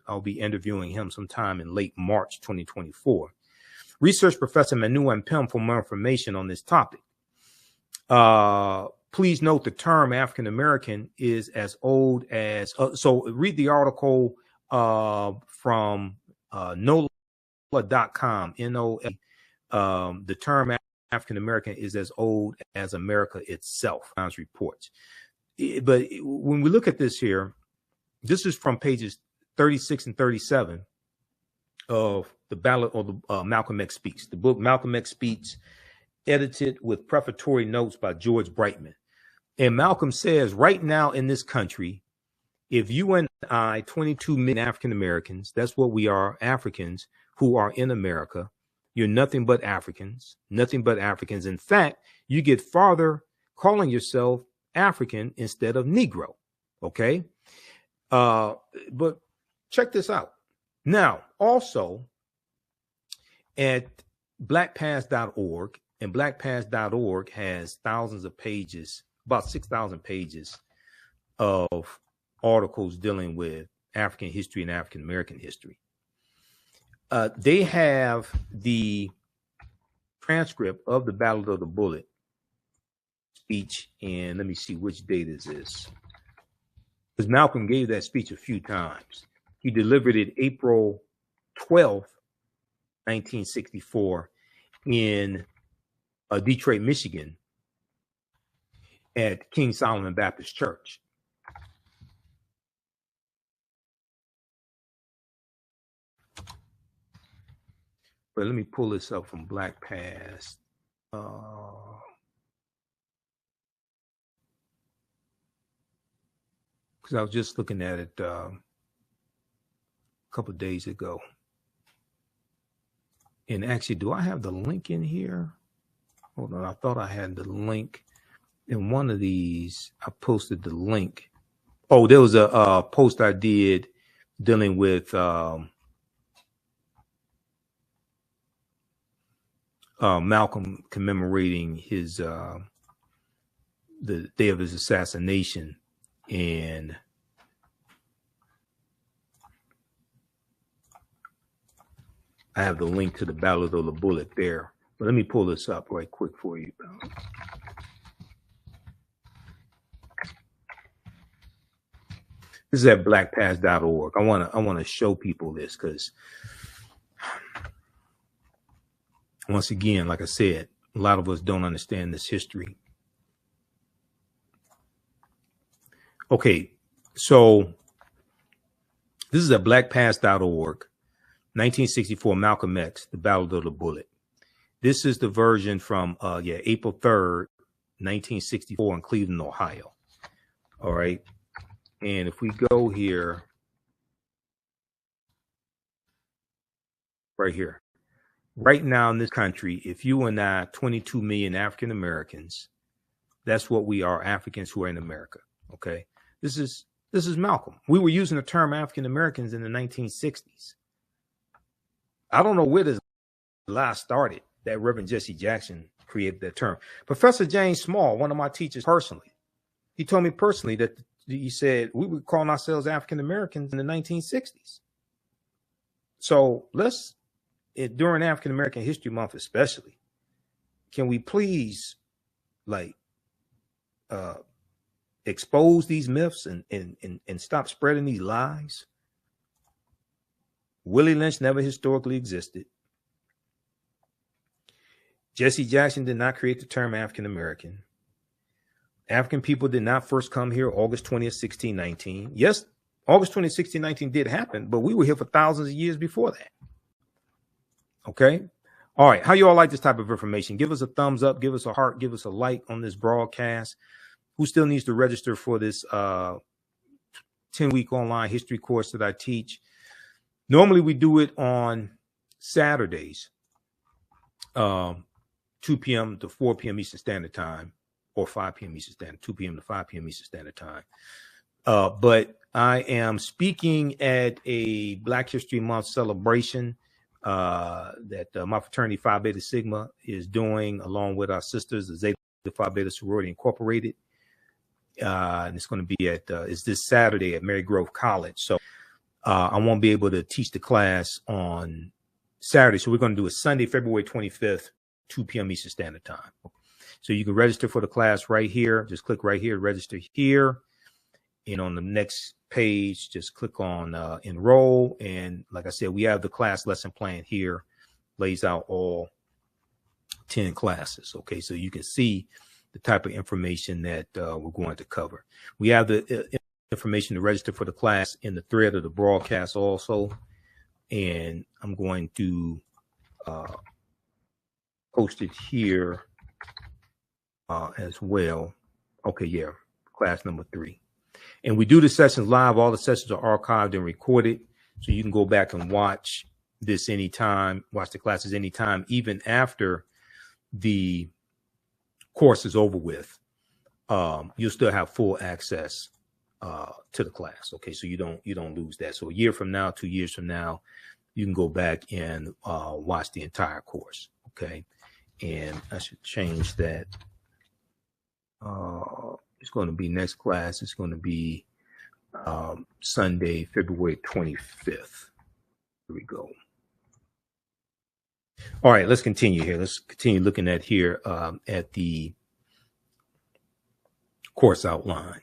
I'll be interviewing him sometime in late March 2024. Research professor Manu Ampim for more information on this topic. Please note the term African American is as old as, so read the article from NOLA.com, NOLA. The term African American is as old as America itself, reports. But when we look at this here, this is from pages 36 and 37 of the Ballad or the Malcolm X Speaks, the book Malcolm X Speaks, edited with prefatory notes by George Brightman. And Malcolm says, right now in this country, if you and I, 22 million African Americans, that's what we are, Africans who are in America, you're nothing but Africans, nothing but Africans. In fact, you get farther calling yourself African instead of Negro. Okay. But check this out. Now, also at blackpast.org, and blackpast.org has thousands of pages, about 6,000 pages of articles dealing with African history and African American history. They have the transcript of the Battle of the Bullet speech, and let me see which date is this. Because Malcolm gave that speech a few times. He delivered it April 12th, 1964 in Detroit, Michigan at King Solomon Baptist Church. But let me pull this up from Black Past. Because I was just looking at it a couple of days ago. And actually, do I have the link in here? Hold on, I thought I had the link in one of these, I posted the link. Oh, there was a post I did dealing with Malcolm commemorating his the day of his assassination, and I have the link to the Battle of the Bullet there. But let me pull this up right quick for you. This is at blackpast.org. I want to show people this because, once again, like I said, a lot of us don't understand this history. Okay, so this is at blackpast.org, 1964, Malcolm X, the Battle of the Bullet. This is the version from April 3rd, 1964 in Cleveland, Ohio. All right. And if we go here, right here, right now in this country, if you and I, 22 million African Americans, that's what we are, Africans who are in America. Okay. This is Malcolm. We were using the term African Americans in the 1960s. I don't know where this lie started, that Reverend Jesse Jackson created that term. Professor James Small, one of my teachers personally, he told me personally that he said we were calling ourselves African Americans in the 1960s. So during African American History Month especially, can we please expose these myths and stop spreading these lies? Willie Lynch never historically existed. Jesse Jackson did not create the term African American. African people did not first come here August 20th, 1619. Yes, August 20th, 1619 did happen, but we were here for thousands of years before that. Okay. All right. How you all like this type of information? Give us a thumbs up, give us a heart, give us a like on this broadcast. Who still needs to register for this 10-week online history course that I teach? Normally we do it on Saturdays, 2 p.m. to 4 p.m. Eastern Standard Time, or 5 p.m. Eastern Standard, 2 p.m. to 5 p.m. Eastern Standard Time. But I am speaking at a Black History Month celebration that my fraternity Phi Beta Sigma is doing along with our sisters, the Zeta Phi Beta Sorority Incorporated. And it's going to be it's this Saturday at Mary Grove College. So I won't be able to teach the class on Saturday. So we're going to do it Sunday, February 25th, 2 p.m. Eastern Standard Time. So you can register for the class right here. Just click right here, register here. And on the next page, just click on enroll. And like I said, we have the class lesson plan here, lays out all 10 classes. Okay, so you can see the type of information that we're going to cover. We have the information to register for the class in the thread of the broadcast also. And I'm going to post it here as well. Okay, yeah, class number 3. And we do the sessions live. All the sessions are archived and recorded. So you can go back and watch this anytime, watch the classes anytime, even after the course is over with. You'll still have full access to the class. Okay, so you don't lose that. So a year from now, 2 years from now, you can go back and watch the entire course. Okay, and I should change that. It's going to be next class. It's going to be Sunday, February 25th. Here we go. All right, let's continue here. Let's continue looking at here at the course outline.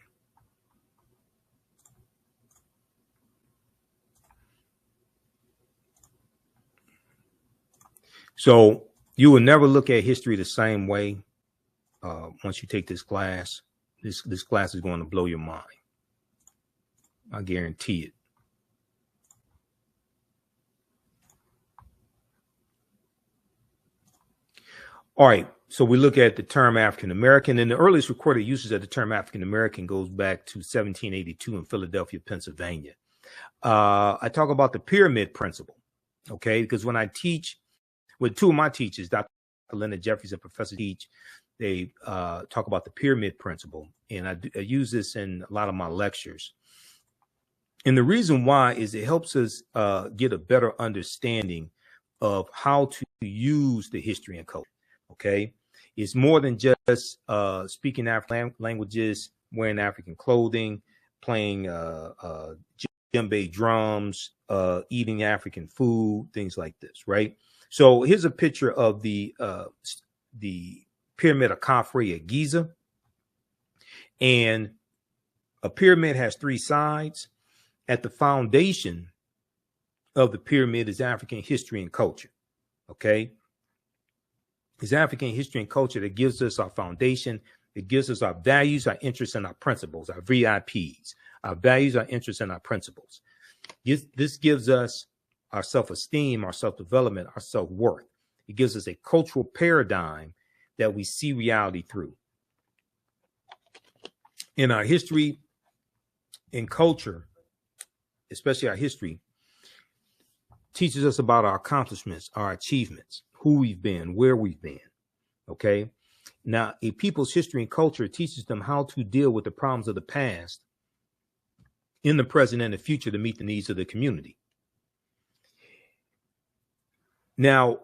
So you will never look at history the same way once you take this class. This class is going to blow your mind. I guarantee it. All right, so we look at the term African American, and the earliest recorded usage of the term African American goes back to 1782 in Philadelphia, Pennsylvania. I talk about the pyramid principle, okay? Because when I teach with two of my teachers, Dr. Leonard Jeffries and Professor Teach, they talk about the pyramid principle. And I use this in a lot of my lectures. And the reason why is it helps us get a better understanding of how to use the history and culture. Okay. It's more than just speaking African languages, wearing African clothing, playing djembe drums, eating African food, things like this, right? So here's a picture of the pyramid of Khafre at Giza. And a pyramid has three sides. At the foundation of the pyramid is African history and culture. Okay. It's African history and culture that gives us our foundation. It gives us our values, our interests, and our principles, our VIPs, our values, our interests, and our principles. This gives us our self-esteem, our self-development, our self-worth. It gives us a cultural paradigm that we see reality through. In our history and culture, especially our history, teaches us about our accomplishments, our achievements, who we've been, where we've been. Okay. Now, a people's history and culture teaches them how to deal with the problems of the past in the present and the future to meet the needs of the community. Now,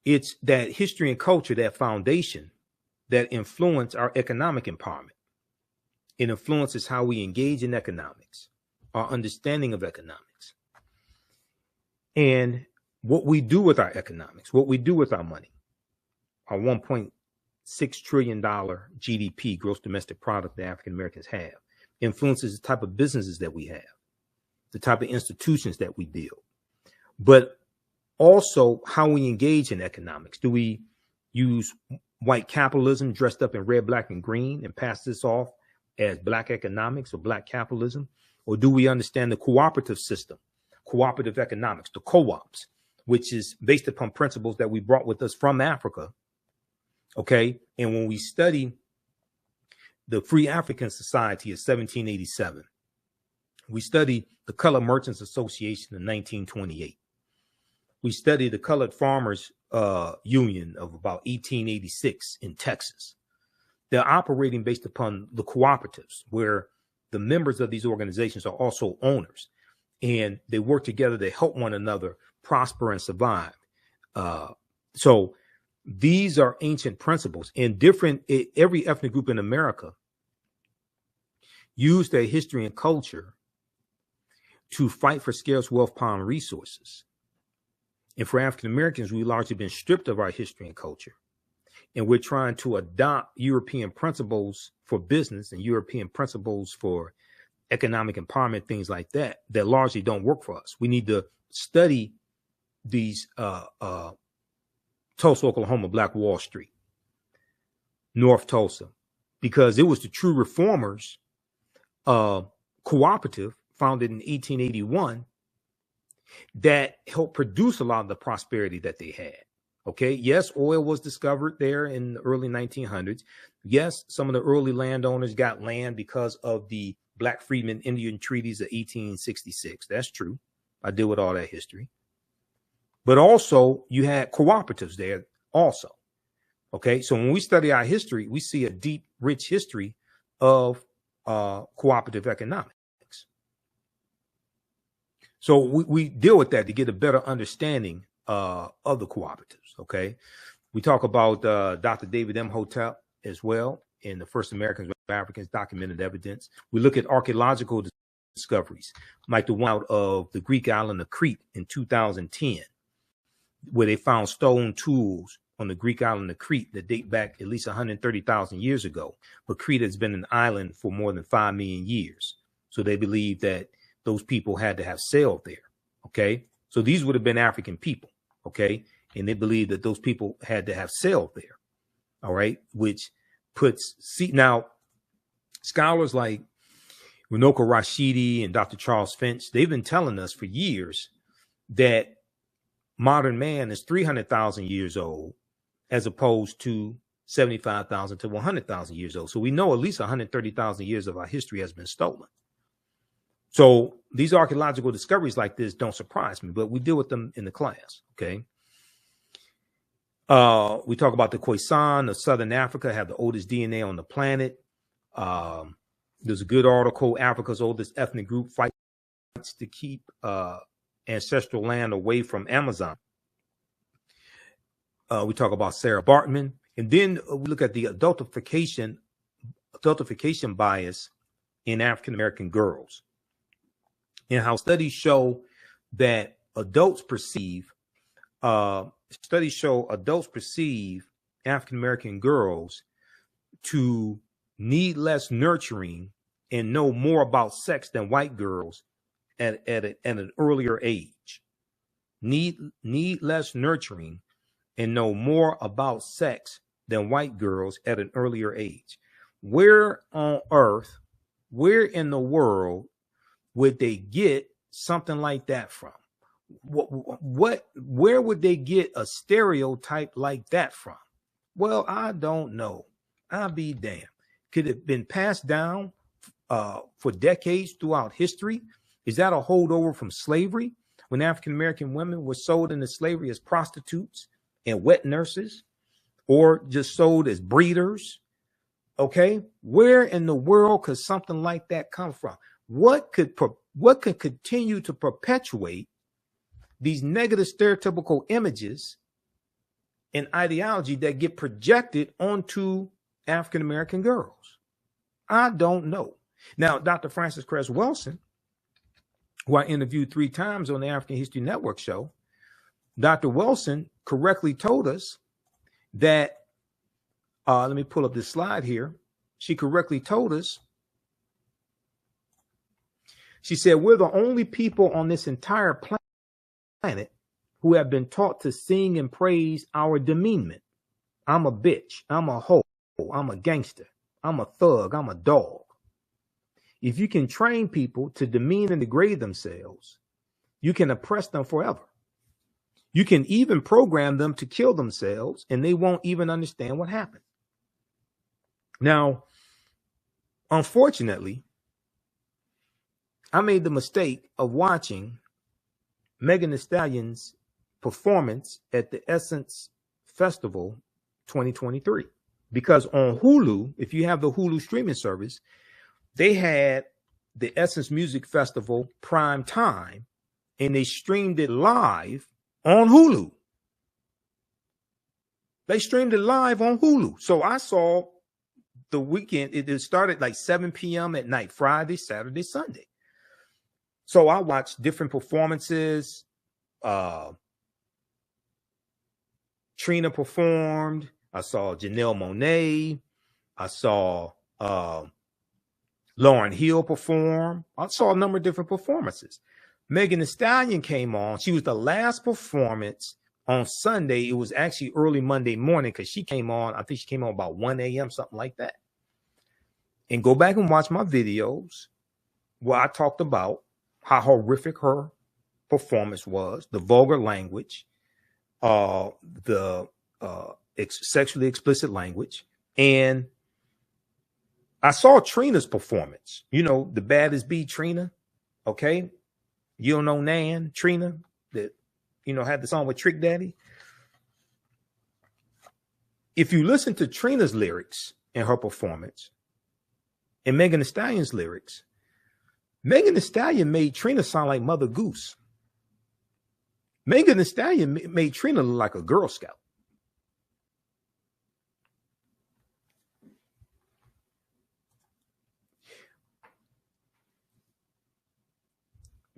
it's that history and culture, that foundation, that influence our economic empowerment. It influences how we engage in economics, our understanding of economics, and what we do with our economics, what we do with our money. Our $1.6 trillion GDP, gross domestic product, that African Americans have, influences the type of businesses that we have, the type of institutions that we build, but also how we engage in economics. Do we use white capitalism dressed up in red, black, and green and pass this off as black economics or black capitalism? Or do we understand the cooperative system, cooperative economics, the co-ops, which is based upon principles that we brought with us from Africa? Okay. And when we study the Free African Society of 1787, we study the Colored Merchants Association in 1928. We study the Colored Farmers Union of about 1886 in Texas. They're operating based upon the cooperatives, where the members of these organizations are also owners, and they work together to help one another prosper and survive. So these are ancient principles, and every ethnic group in America use their history and culture to fight for scarce wealth, power, and resources. And for African Americans, we've largely been stripped of our history and culture. And we're trying to adopt European principles for business and European principles for economic empowerment, things like that, that largely don't work for us. We need to study these Tulsa, Oklahoma, Black Wall Street, North Tulsa, because it was the true reformers, Cooperative, founded in 1881, that helped produce a lot of the prosperity that they had. Okay. Yes, oil was discovered there in the early 1900s. Yes, some of the early landowners got land because of the Black Freedmen Indian treaties of 1866. That's true. I deal with all that history. But also you had cooperatives there also. Okay. So when we study our history, we see a deep, rich history of cooperative economics. So we deal with that to get a better understanding of the cooperatives. Okay. We talk about Dr. David Imhotep as well, and the first Americans with Africans, documented evidence. We look at archaeological discoveries, like the one out of the Greek island of Crete in 2010, where they found stone tools on the Greek island of Crete that date back at least 130,000 years ago. But Crete has been an island for more than 5 million years. So they believe that those people had to have sailed there. Okay. So these would have been African people. Okay. And they believe that those people had to have sailed there. All right. Which puts, now scholars like Runoko Rashidi and Dr. Charles Finch, they've been telling us for years that modern man is 300,000 years old, as opposed to 75,000 to 100,000 years old. So we know at least 130,000 years of our history has been stolen. So these archaeological discoveries like this don't surprise me, but we deal with them in the class. Okay. We talk about the Khoisan of Southern Africa have the oldest DNA on the planet. There's a good article, Africa's oldest ethnic group fights to keep ancestral land away from Amazon. We talk about Sara Baartman. And then we look at the adultification bias in African-American girls and how studies show that adults perceive African-American girls to need less nurturing and know more about sex than white girls at an earlier age. Need less nurturing and know more about sex than white girls at an earlier age. Where on earth, where in the world would they get something like that from? Where would they get a stereotype like that from? Well, I don't know. I'll be damned. Could it have been passed down for decades throughout history? Is that a holdover from slavery, when African-American women were sold into slavery as prostitutes and wet nurses, or just sold as breeders? Okay, where in the world could something like that come from? What could continue to perpetuate these negative stereotypical images and ideology that get projected onto African-American girls? I don't know. Now, Dr. Frances Cress Welsing, who I interviewed 3 times on the African History Network show, Dr. Welsing correctly told us that, let me pull up this slide here. She correctly told us, she said, we're the only people on this entire planet who have been taught to sing and praise our demeanment. I'm a bitch. I'm a hoe. I'm a gangster. I'm a thug. I'm a dog. If you can train people to demean and degrade themselves, you can oppress them forever. You can even program them to kill themselves, and they won't even understand what happened. Now, unfortunately, I made the mistake of watching Megan Thee Stallion's performance at the Essence Festival 2023, because on Hulu, if you have the Hulu streaming service, they had the Essence Music Festival prime time, and they streamed it live on Hulu. They streamed it live on Hulu. So I saw the weekend. It started like 7 p.m. at night, Friday, Saturday, Sunday. So I watched different performances. Trina performed. I saw Janelle Monáe. I saw Lauryn Hill perform. I saw a number of different performances. Megan Thee Stallion came on. She was the last performance on Sunday. It was actually early Monday morning because she came on. I think she came on about 1 a.m., something like that. And go back and watch my videos where I talked about how horrific her performance was, the vulgar language, the sexually explicit language. And I saw Trina's performance, you know, the baddest B Trina. Okay. You don't know Nan, Trina, that, you know, had the song with Trick Daddy. If you listen to Trina's lyrics in her performance and Megan Thee Stallion's lyrics, Megan Thee Stallion made Trina sound like Mother Goose. Megan Thee Stallion made Trina look like a Girl Scout.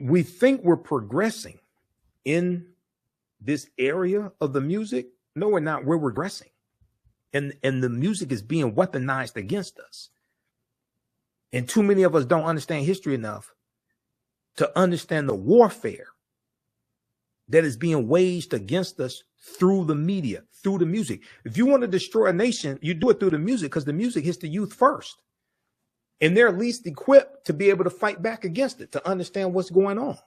We think we're progressing in this area of the music. No, we're not. We're regressing. And the music is being weaponized against us. And too many of us don't understand history enough to understand the warfare that is being waged against us through the media, through the music. If you want to destroy a nation, you do it through the music, because the music hits the youth first. And they're least equipped to be able to fight back against it, to understand what's going on.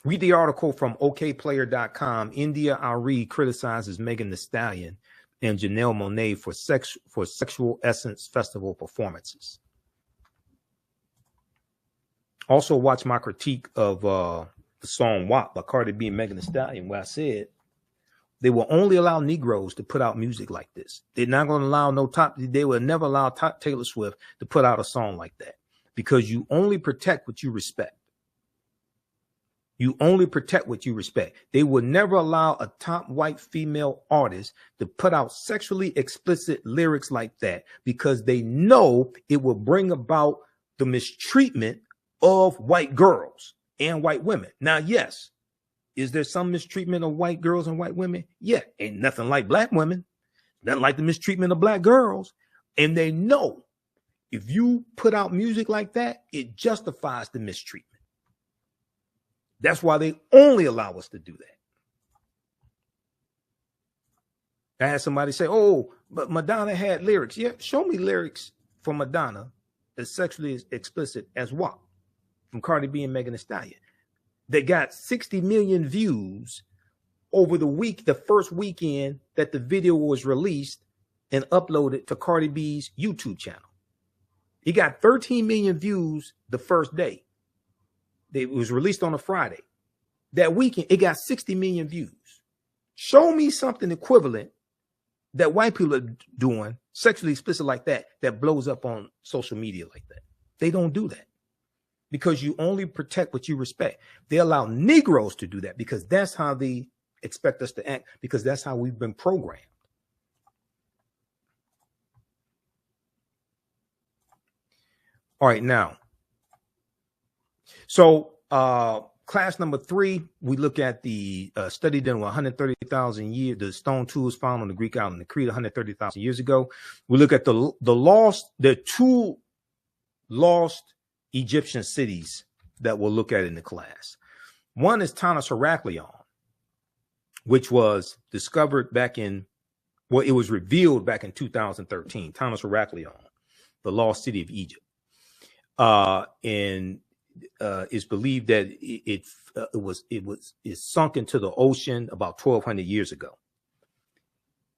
Read the article from okplayer.com. India Ari criticizes Megan Thee Stallion and Janelle Monáe for Sexual Essence Festival performances. Also, watch my critique of the song WAP by Cardi B and Megan Thee Stallion, where I said they will only allow Negroes to put out music like this. They're not going to allow they will never allow Taylor Swift to put out a song like that, because you only protect what you respect. You only protect what you respect. They will never allow a top white female artist to put out sexually explicit lyrics like that, because they know it will bring about the mistreatment of white girls and white women. Now, yes, is there some mistreatment of white girls and white women? Yeah, ain't nothing like black women, nothing like the mistreatment of black girls. And they know if you put out music like that, it justifies the mistreatment. That's why they only allow us to do that. I had somebody say, oh, but Madonna had lyrics. Yeah, show me lyrics from Madonna as sexually explicit as what? From Cardi B and Megan Thee Stallion. They got 60 million views over the first weekend that the video was released and uploaded to Cardi B's YouTube channel. He got 13 million views the first day. It was released on a Friday. That weekend, it got 60 million views. Show me something equivalent that white people are doing, sexually explicit like that, that blows up on social media like that. They don't do that, because you only protect what you respect. They allow Negroes to do that because that's how they expect us to act, because that's how we've been programmed. All right, now. So class number 3, we look at the study done with 130,000 years, the stone tools found on the Greek island of Crete 130,000 years ago. We look at the 2 lost Egyptian cities that we'll look at in the class. One is Tanis Heraklion, which was discovered it was revealed back in 2013. Tanis Heraklion, the lost city of Egypt. And it's believed that it sunk into the ocean about 1,200 years ago.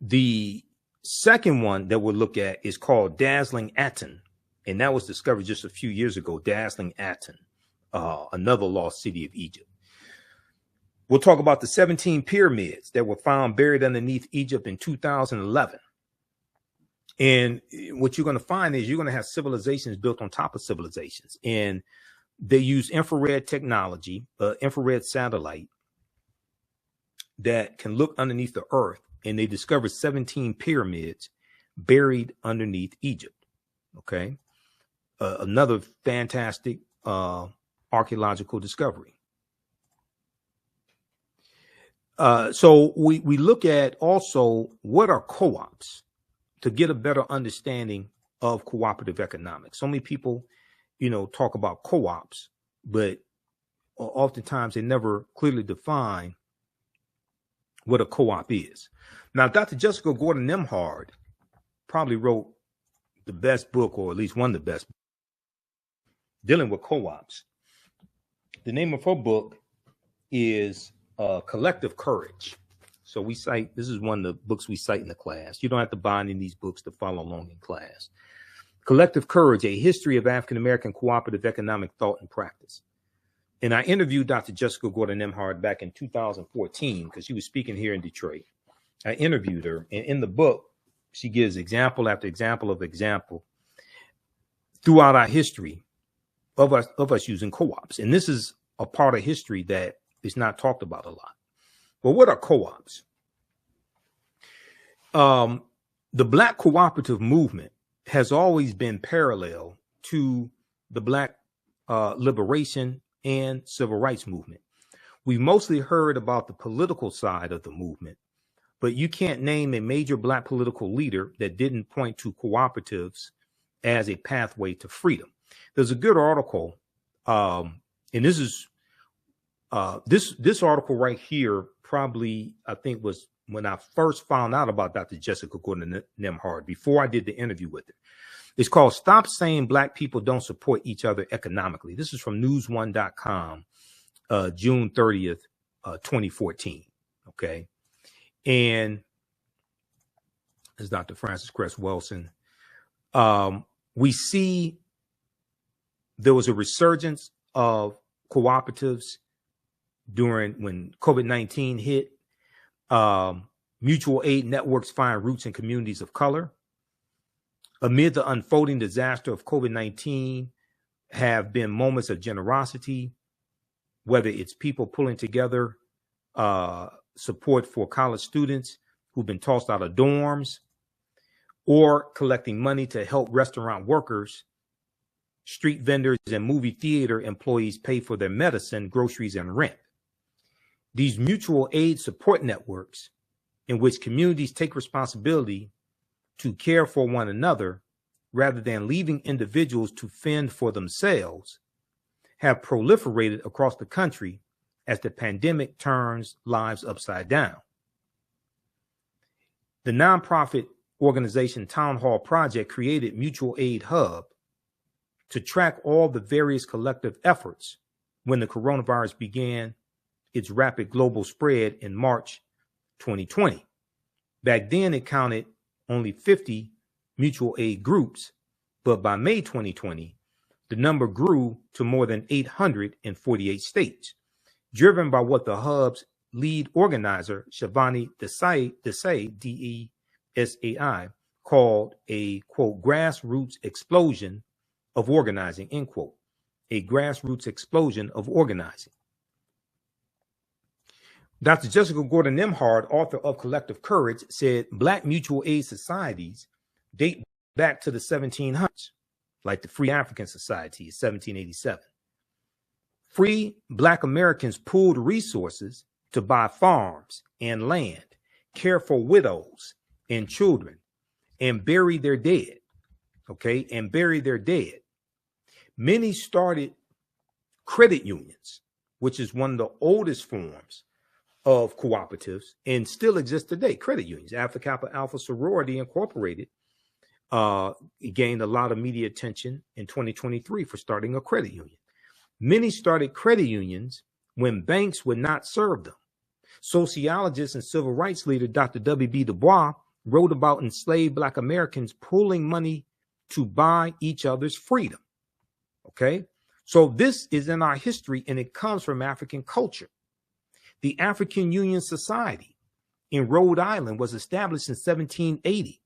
The second one that we'll look at is called Dazzling Aten, and that was discovered just a few years ago. Dazzling Aten, another lost city of Egypt. We'll talk about the 17 pyramids that were found buried underneath Egypt in 2011. And what you're going to find is you're going to have civilizations built on top of civilizations, and they use infrared technology, infrared satellite that can look underneath the earth, and they discovered 17 pyramids buried underneath Egypt. Okay. Another fantastic archaeological discovery. So we look at also what are co-ops to get a better understanding of cooperative economics. So many people, talk about co-ops, but oftentimes they never clearly define what a co-op is. Now, Dr. Jessica Gordon-Nembhard probably wrote the best book, or at least one of the best, dealing with co-ops. The name of her book is Collective Courage. So this is one of the books we cite in the class. You don't have to buy any of these books to follow along in class. Collective Courage, A History of African-American Cooperative Economic Thought and Practice. And I interviewed Dr. Jessica Gordon-Nembhard back in 2014 because she was speaking here in Detroit. I interviewed her, and in the book, she gives example after example of example throughout our history of us using co-ops. And this is a part of history that is not talked about a lot. Well, what are co-ops? The Black cooperative movement has always been parallel to the Black liberation and civil rights movement. We've mostly heard about the political side of the movement, but you can't name a major Black political leader that didn't point to cooperatives as a pathway to freedom. There's a good article, and this is this article right here probably, I think, was when I first found out about Dr. Jessica Gordon-Nembhard, before I did the interview with her. It's called Stop Saying Black People Don't Support Each Other Economically. This is from news1.com, June 30th, 2014. Okay. And as Dr. Francis Cress Wilson, we see there was a resurgence of cooperatives when COVID-19 hit. Mutual aid networks find roots in communities of color. Amid the unfolding disaster of COVID-19 have been moments of generosity, whether it's people pulling together support for college students who've been tossed out of dorms, or collecting money to help restaurant workers, street vendors, and movie theater employees pay for their medicine, groceries, and rent. These mutual aid support networks, in which communities take responsibility to care for one another rather than leaving individuals to fend for themselves, have proliferated across the country as the pandemic turns lives upside down. The nonprofit organization Town Hall Project created Mutual Aid Hub to track all the various collective efforts when the coronavirus began its rapid global spread in March 2020. Back then, it counted only 50 mutual aid groups, but by May 2020, the number grew to more than 800 in 48 states, driven by what the hub's lead organizer, Shivani Desai, D-E-S-A-I, called a, quote, grassroots explosion of organizing, end quote, a grassroots explosion of organizing. Dr. Jessica Gordon Nimhard, author of Collective Courage, said Black mutual aid societies date back to the 1700s, like the Free African Society in 1787. Free Black Americans pooled resources to buy farms and land, care for widows and children, and bury their dead, okay, and bury their dead. Many started credit unions, which is one of the oldest forms of cooperatives and still exists today. Credit unions, Alpha Kappa Alpha Sorority Incorporated, gained a lot of media attention in 2023 for starting a credit union. Many started credit unions when banks would not serve them. Sociologist and civil rights leader Dr. W.B. Du Bois wrote about enslaved Black Americans pooling money to buy each other's freedom. Okay, so this is in our history, and it comes from African culture. The African Union Society in Rhode Island was established in 1780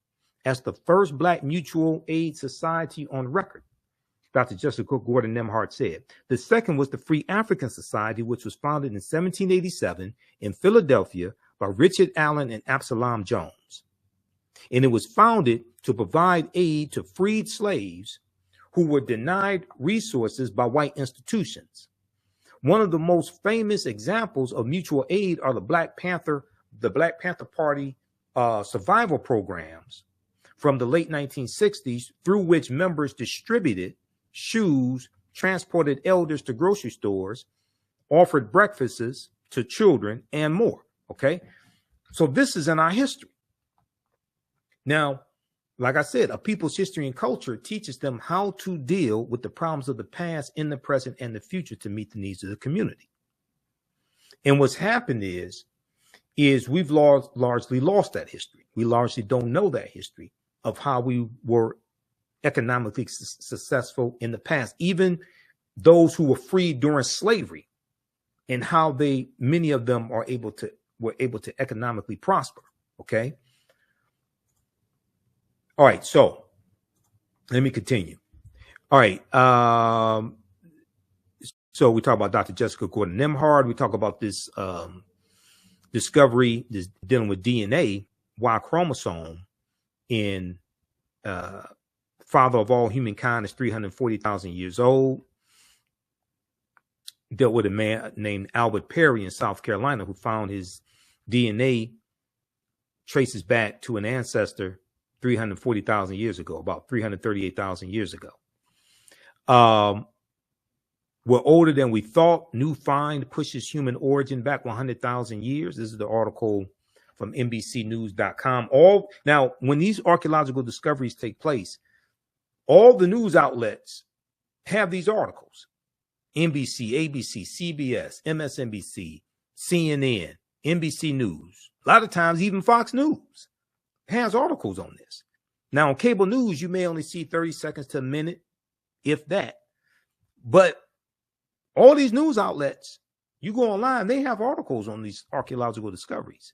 as the first Black mutual aid society on record, Dr. Jessica Gordon Nimhard said. The second was the Free African Society, which was founded in 1787 in Philadelphia by Richard Allen and Absalom Jones. And it was founded to provide aid to freed slaves who were denied resources by white institutions. One of the most famous examples of mutual aid are the Black Panther Party survival programs from the late 1960s, through which members distributed shoes, transported elders to grocery stores, offered breakfasts to children, and more. Okay, so this is in our history. Now, like I said, a people's history and culture teaches them how to deal with the problems of the past in the present and the future to meet the needs of the community. And what's happened is we've largely lost that history. We largely don't know that history of how we were economically successful in the past, even those who were freed during slavery, and how many of them were able to economically prosper. Okay. All right, so let me continue. All right, so we talk about Dr. Jessica Gordon Nimhard. We talk about this discovery, this dealing with DNA, Y chromosome in father of all humankind is 340,000 years old. Dealt with a man named Albert Perry in South Carolina who found his DNA traces back to an ancestor 340,000 years ago, about 338,000 years ago. We're older than we thought. New find pushes human origin back 100,000 years. This is the article from NBCnews.com. Now, when these archaeological discoveries take place, all the news outlets have these articles. NBC, ABC, CBS, MSNBC, CNN, NBC News. A lot of times, even Fox News has articles on this. Now, on cable news, you may only see 30 seconds to a minute, if that. But All these news outlets, you go online, they have articles on these archaeological discoveries.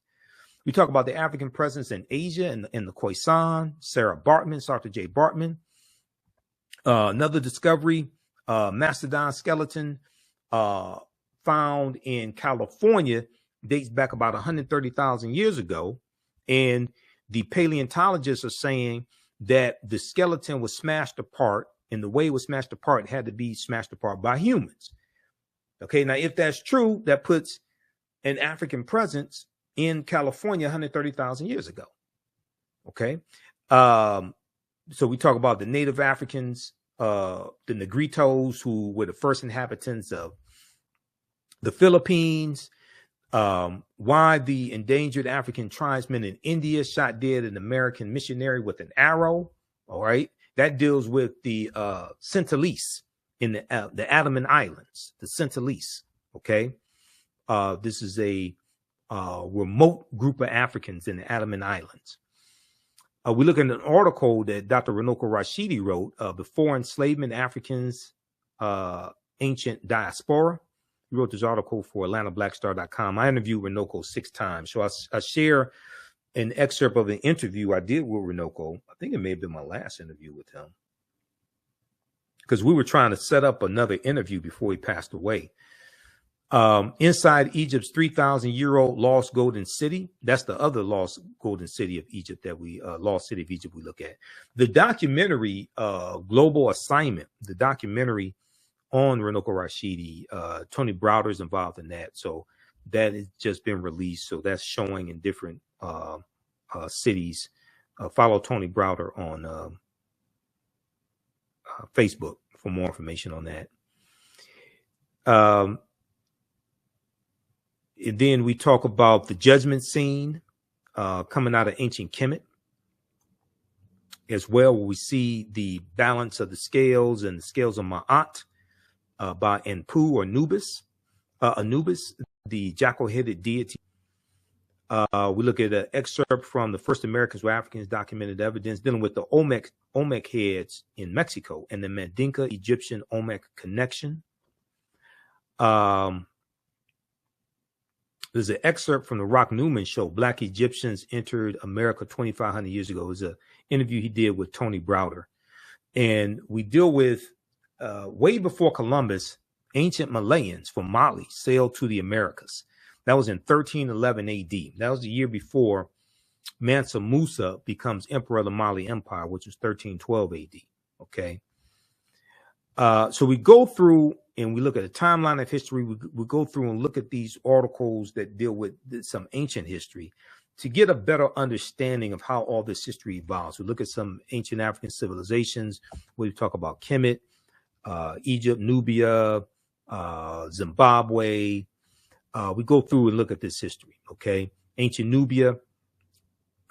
We talk about the African presence in Asia and in the Khoisan, Sara Baartman, Dr. J. Baartman. Another discovery, mastodon skeleton found in California, dates back about 130,000 years ago. And the paleontologists are saying that the skeleton was smashed apart, and the way it was smashed apart had to be smashed apart by humans. Okay, now if that's true, that puts an African presence in California 130,000 years ago. Okay, so we talk about the native Africans, the Negritos, who were the first inhabitants of the Philippines, why the endangered African tribesmen in India shot dead an American missionary with an arrow. All right, that deals with the Sentinelese in the Andaman Islands, the Sentinelese. Okay, this is a remote group of Africans in the Andaman Islands. We look at an article that Dr. Runoko Rashidi wrote, Before Enslavement, Africans, Ancient Diaspora. He wrote this article for AtlantaBlackStar.com. I interviewed Runoko 6 times. So I share an excerpt of an interview I did with Runoko. I think it may have been my last interview with him, because we were trying to set up another interview before he passed away. Inside Egypt's 3,000-year-old lost golden city. That's the other lost golden city of Egypt that we lost city of Egypt we look at. The documentary Global Assignment, the documentary on Runoko Rashidi, Tony Browder is involved in that. So that has just been released. So that's showing in different cities. Follow Tony Browder on Facebook for more information on that. And then we talk about the judgment scene coming out of ancient Kemet as well, where we see the balance of the scales and the scales of Ma'at by Anpu or Anubis, the jackal-headed deity. We look at an excerpt from the first Americans were Africans documented evidence dealing with the Olmec heads in Mexico and the Mandinka Egyptian Olmec connection. There's an excerpt from the Rock Newman show, Black Egyptians Entered America 2,500 years ago. It was an interview he did with Tony Browder. And we deal with, way before Columbus, ancient Malayans from Mali sailed to the Americas. That was in 1311 AD. That was the year before Mansa Musa becomes emperor of the Mali Empire, which was 1312 AD. Okay. So we go through and we look at a timeline of history. We go through and look at these articles that deal with some ancient history to get a better understanding of how all this history evolves. We look at some ancient African civilizations. We talk about Kemet, Egypt, Nubia, Zimbabwe. We go through and look at this history. Okay. Ancient Nubia,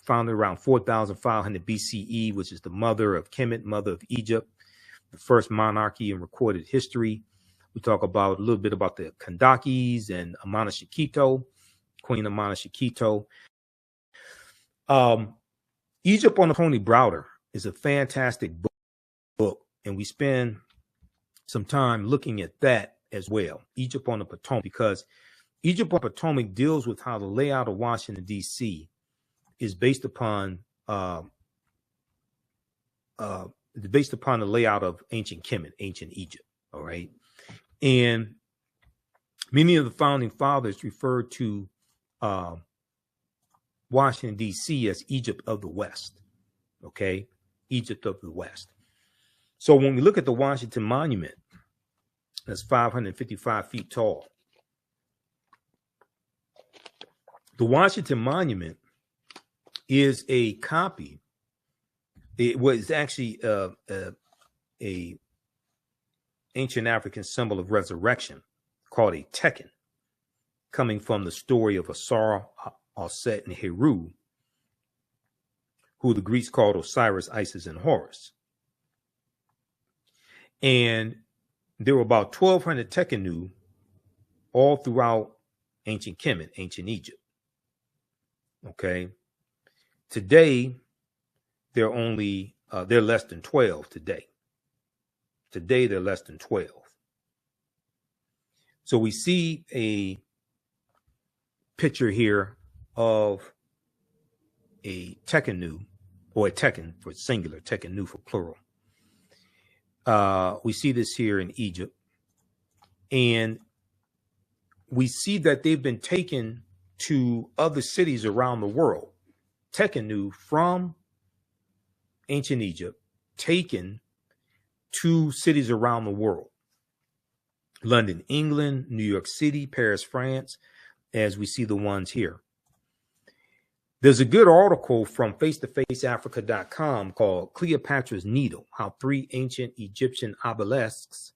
founded around 4,500 BCE, which is the mother of Kemet, mother of Egypt, the first monarchy in recorded history. We talk about a little bit about the Kandakis and Amana Shikito, Queen Amana Shikito. Egypt on Tony Browder is a fantastic book, and we spend some time looking at that as well. Egypt on the Potomac, because Egypt on the Potomac deals with how the layout of Washington, D.C. is based upon the layout of ancient Kemet, ancient Egypt. All right. And many of the founding fathers referred to Washington, D.C. as Egypt of the West. Okay. Egypt of the West. So when we look at the Washington Monument, that's 555 feet tall. The Washington Monument is a copy. It was actually a ancient African symbol of resurrection called a Tekken, coming from the story of Asara, Aset, and Heru, who the Greeks called Osiris, Isis, and Horus. And there were about 1,200 Tekkenu all throughout ancient Kemet, ancient Egypt. Okay. Today, they're less than 12 today. Today, they're less than 12. So we see a picture here of a tekenu, or a teken for singular, tekenu for plural. We see this here in Egypt, and we see that they've been taken to other cities around the world. Tekenu from ancient Egypt, taken to cities around the world. London, England, New York City, Paris, France, as we see the ones here. There's a good article from face-to-faceafrica.com called Cleopatra's Needle, How 3 Ancient Egyptian Obelisks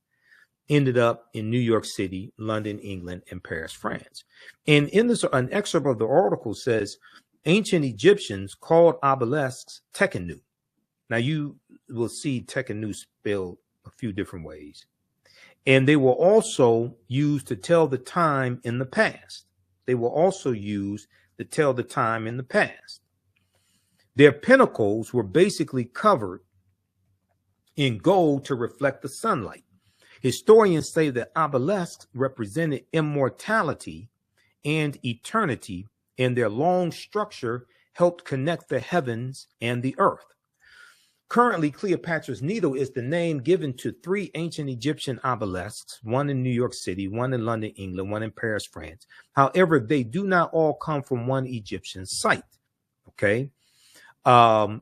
Ended Up in New York City, London, England, and Paris, France. And in this, an excerpt of the article says, ancient Egyptians called obelisks tekenu. Now you will see tekenu spelled a few different ways. And they were also used to tell the time in the past. They were also used to tell the time in the past. Their pinnacles were basically covered in gold to reflect the sunlight. Historians say that obelisks represented immortality and eternity, and their long structure helped connect the heavens and the earth. Currently, Cleopatra's Needle is the name given to 3 ancient Egyptian obelisks, one in New York City, one in London, England, one in Paris, France. However, they do not all come from one Egyptian site. Okay. The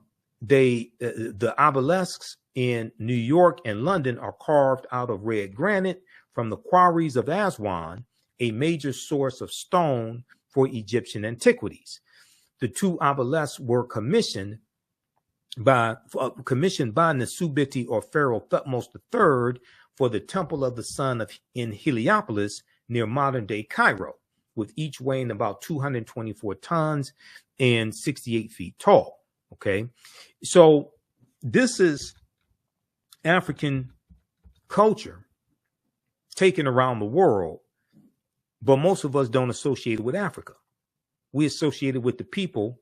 obelisks in New York and London are carved out of red granite from the quarries of Aswan, a major source of stone for Egyptian antiquities. The 2 obelisks were commissioned by Nesubiti or Pharaoh Thutmose III for the Temple of the Sun in Heliopolis near modern-day Cairo, with each weighing about 224 tons and 68 feet tall. Okay, so this is African culture taken around the world, but most of us don't associate it with Africa. We associate it with the people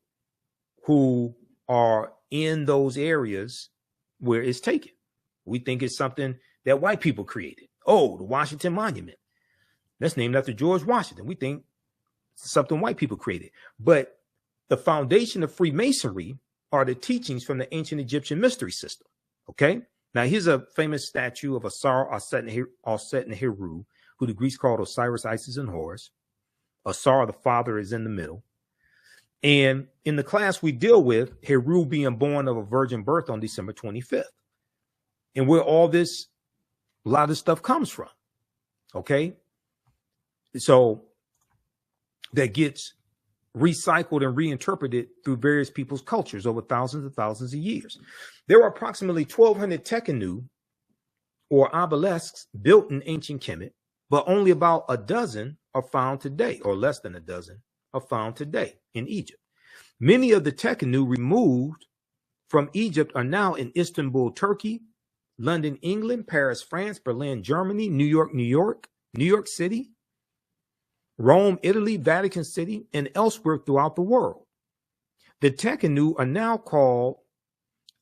who are in those areas where it's taken. We think it's something that white people created. Oh, the Washington Monument. That's named after George Washington. We think it's something white people created. But the foundation of Freemasonry are the teachings from the ancient Egyptian mystery system. Okay? Now, here's a famous statue of Asar Aset-Neheru, who the Greeks called Osiris, Isis, and Horus. Asar, the father, is in the middle. And in the class we deal with, Heru being born of a virgin birth on December 25th. And where all this, a lot of stuff comes from. Okay? So that gets recycled and reinterpreted through various people's cultures over thousands and thousands of years. There are approximately 1,200 tekenu, or obelisks, built in ancient Kemet, but only about a dozen are found today, or less than a dozen are found today in Egypt. Many of the tekenu removed from Egypt are now in Istanbul, Turkey, London, England, Paris, France, Berlin, Germany, New York City, Rome, Italy, Vatican City, and elsewhere throughout the world. The tekenu are now called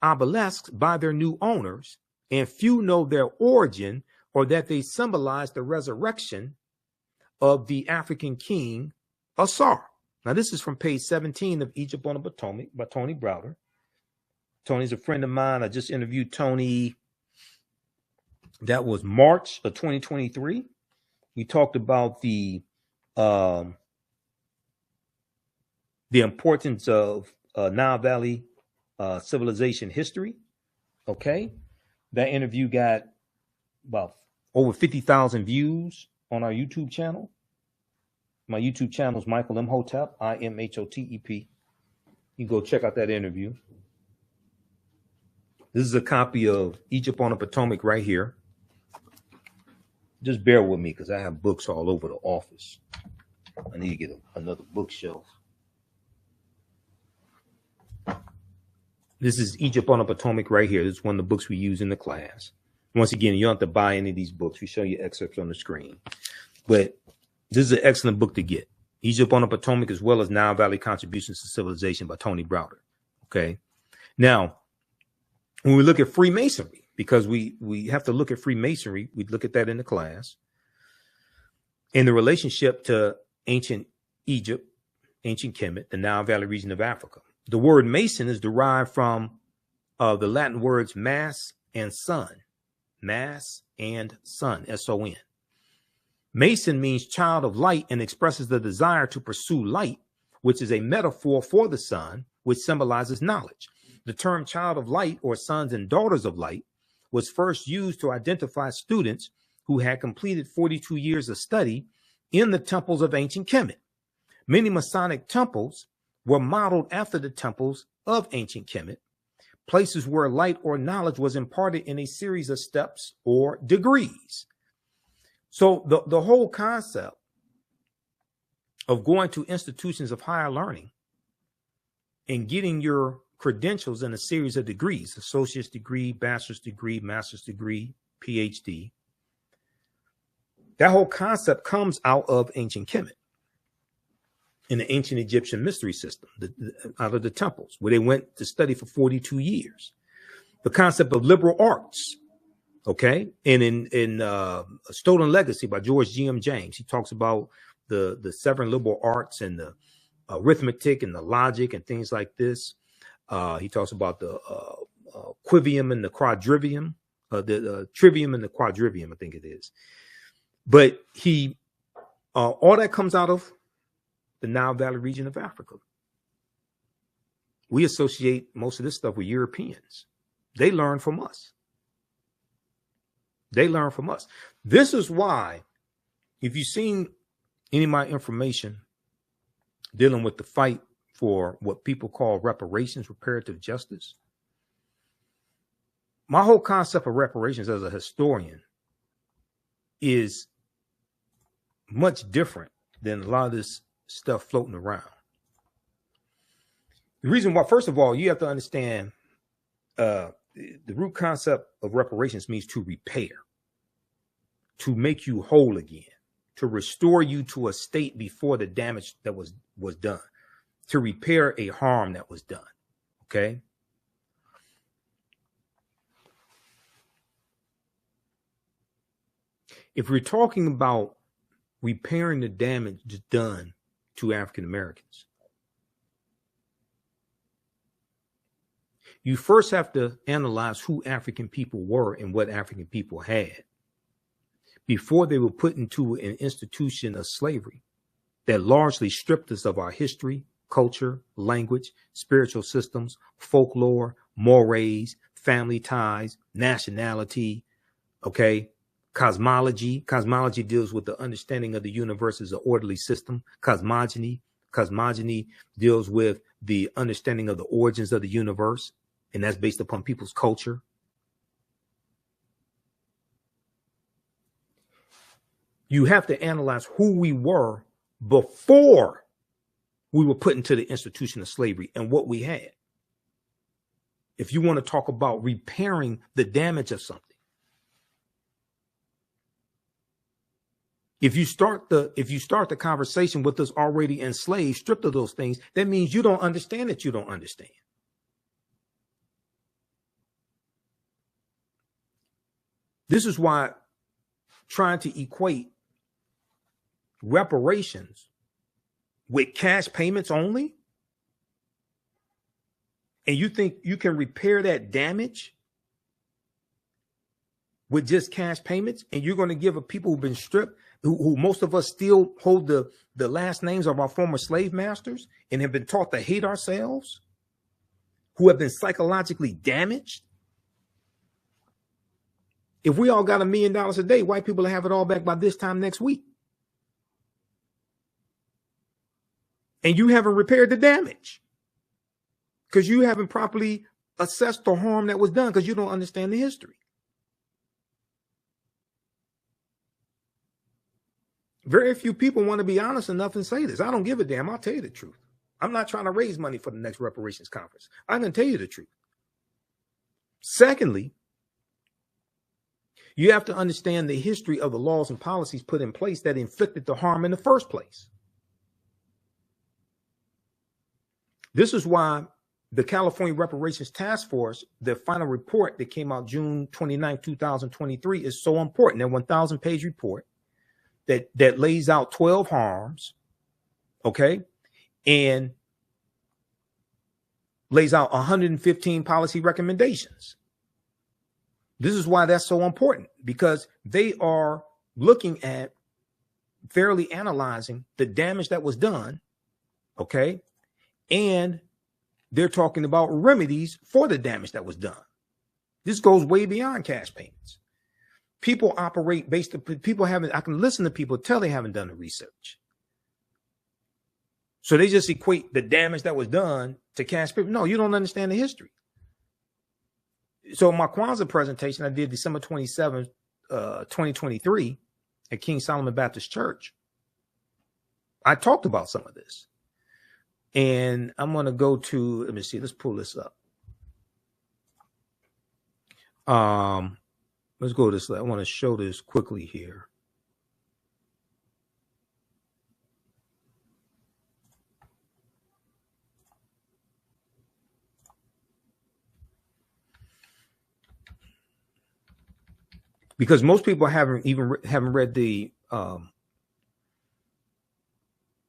obelisks by their new owners, and few know their origin or that they symbolize the resurrection of the African king Asar. Now, this is from page 17 of Egypt on the Potomac by Tony Browder. Tony's a friend of mine. I just interviewed Tony. That was March of 2023. We talked about the importance of Nile Valley civilization history. Okay. That interview got about over 50,000 views on our YouTube channel. My YouTube channel is Michael Imhotep, Imhotep. You can go check out that interview. This is a copy of Egypt on the Potomac right here. Just bear with me because I have books all over the office. I need to get another bookshelf. This is Egypt on the Potomac right here. This is one of the books we use in the class. Once again, you don't have to buy any of these books. We show you excerpts on the screen. But this is an excellent book to get. Egypt on the Potomac, as well as Nile Valley Contributions to Civilization by Tony Browder. Okay. Now, when we look at Freemasonry, because we have to look at Freemasonry, we look at that in the class. in the relationship to ancient Egypt, ancient Kemet, the Nile Valley region of Africa. The word Mason is derived from the Latin words mass and sun. Mass and sun, S-O-N. Mason means child of light and expresses the desire to pursue light, which is a metaphor for the sun, which symbolizes knowledge. The term child of light, or sons and daughters of light, was first used to identify students who had completed 42 years of study in the temples of ancient Kemet. Many Masonic temples were modeled after the temples of ancient Kemet, places where light or knowledge was imparted in a series of steps or degrees. So the whole concept of going to institutions of higher learning and getting your credentials in a series of degrees, associate's degree, bachelor's degree, master's degree, PhD, that whole concept comes out of ancient Kemet, in the ancient Egyptian mystery system, out of the temples, where they went to study for 42 years. The concept of liberal arts, okay? And in Stolen Legacy by George G.M. James, he talks about the 7 liberal arts and the arithmetic and the logic and things like this. He talks about the quivium and the quadrivium, the trivium and the quadrivium, I think it is. But all that comes out of the Nile Valley region of Africa. We associate most of this stuff with Europeans. They learn from us. They learn from us. This is why, if you've seen any of my information dealing with the fight for what people call reparations, reparative justice, my whole concept of reparations as a historian is much different than a lot of this stuff floating around. The reason why, first of all, you have to understand the root concept of reparations means to repair, to make you whole again, to restore you to a state before the damage that was done, to repair a harm that was done. Okay. If we're talking about repairing the damage done to African Americans, you first have to analyze who African people were and what African people had before they were put into an institution of slavery that largely stripped us of our history, culture, language, spiritual systems, folklore, mores, family ties, nationality, okay? Cosmology. Cosmology deals with the understanding of the universe as an orderly system. Cosmogony deals with the understanding of the origins of the universe, and that's based upon people's culture. You have to analyze who we were before we were put into the institution of slavery and what we had. If you want to talk about repairing the damage of something, if you start the conversation with us already enslaved, stripped of those things, that means you don't understand that you don't understand. This is why trying to equate reparations with cash payments only, and you think you can repair that damage with just cash payments, and you're going to give a people who've been stripped, who most of us still hold the last names of our former slave masters and have been taught to hate ourselves, who have been psychologically damaged. If we all got $1 million a day, white people will have it all back by this time next week. And you haven't repaired the damage because you haven't properly assessed the harm that was done because you don't understand the history. Very few people want to be honest enough and say this. I don't give a damn. I'll tell you the truth. I'm not trying to raise money for the next reparations conference. I'm going to tell you the truth. Secondly, you have to understand the history of the laws and policies put in place that inflicted the harm in the first place. This is why the California Reparations Task Force, their final report that came out June 29, 2023 is so important. Their 1,000-page report that lays out 12 harms, okay, and lays out 115 policy recommendations. This is why that's so important, because they are looking at fairly analyzing the damage that was done, okay, and they're talking about remedies for the damage that was done. This goes way beyond cash payments. People operate based on people haven't. I can listen to people tell they haven't done the research. So they just equate the damage that was done to cash payments. No, you don't understand the history. So my Kwanzaa presentation I did December 27th, 2023 at King Solomon Baptist Church. I talked about some of this. And I'm going to go to, let me see, let's pull this up. Let's go to this. I want to show this quickly here. Because most people haven't read the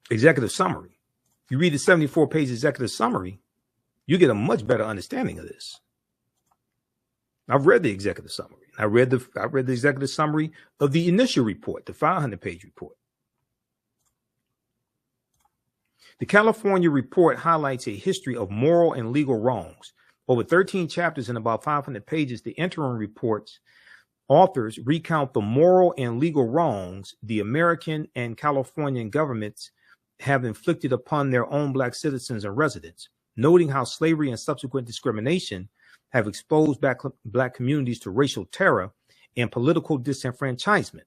executive summary. You read the 74-page executive summary, you get a much better understanding of this. I've read the executive summary. I read the executive summary of the initial report, the 500-page report. The California report highlights a history of moral and legal wrongs. Over 13 chapters and about 500 pages, the interim report's authors recount the moral and legal wrongs the American and Californian governments have inflicted upon their own Black citizens and residents, noting how slavery and subsequent discrimination have exposed Black communities to racial terror and political disenfranchisement,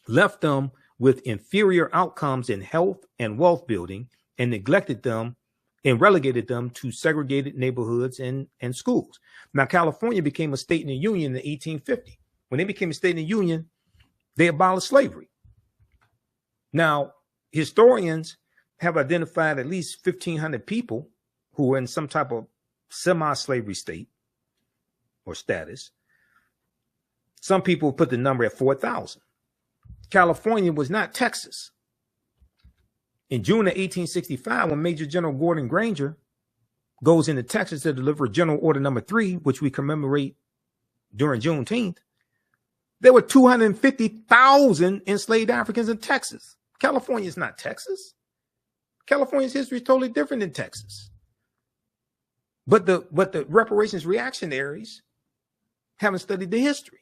left them with inferior outcomes in health and wealth building, and neglected them and relegated them to segregated neighborhoods and schools. Now, California became a state in the Union in 1850. When they became a state in the Union, they abolished slavery. Now, historians have identified at least 1,500 people who were in some type of semi-slavery state or status. Some people put the number at 4,000. California was not Texas. In June of 1865, when Major General Gordon Granger goes into Texas to deliver General Order Number 3, which we commemorate during Juneteenth, there were 250,000 enslaved Africans in Texas. California is not Texas. California's history is totally different than Texas. But the reparations reactionaries haven't studied the history.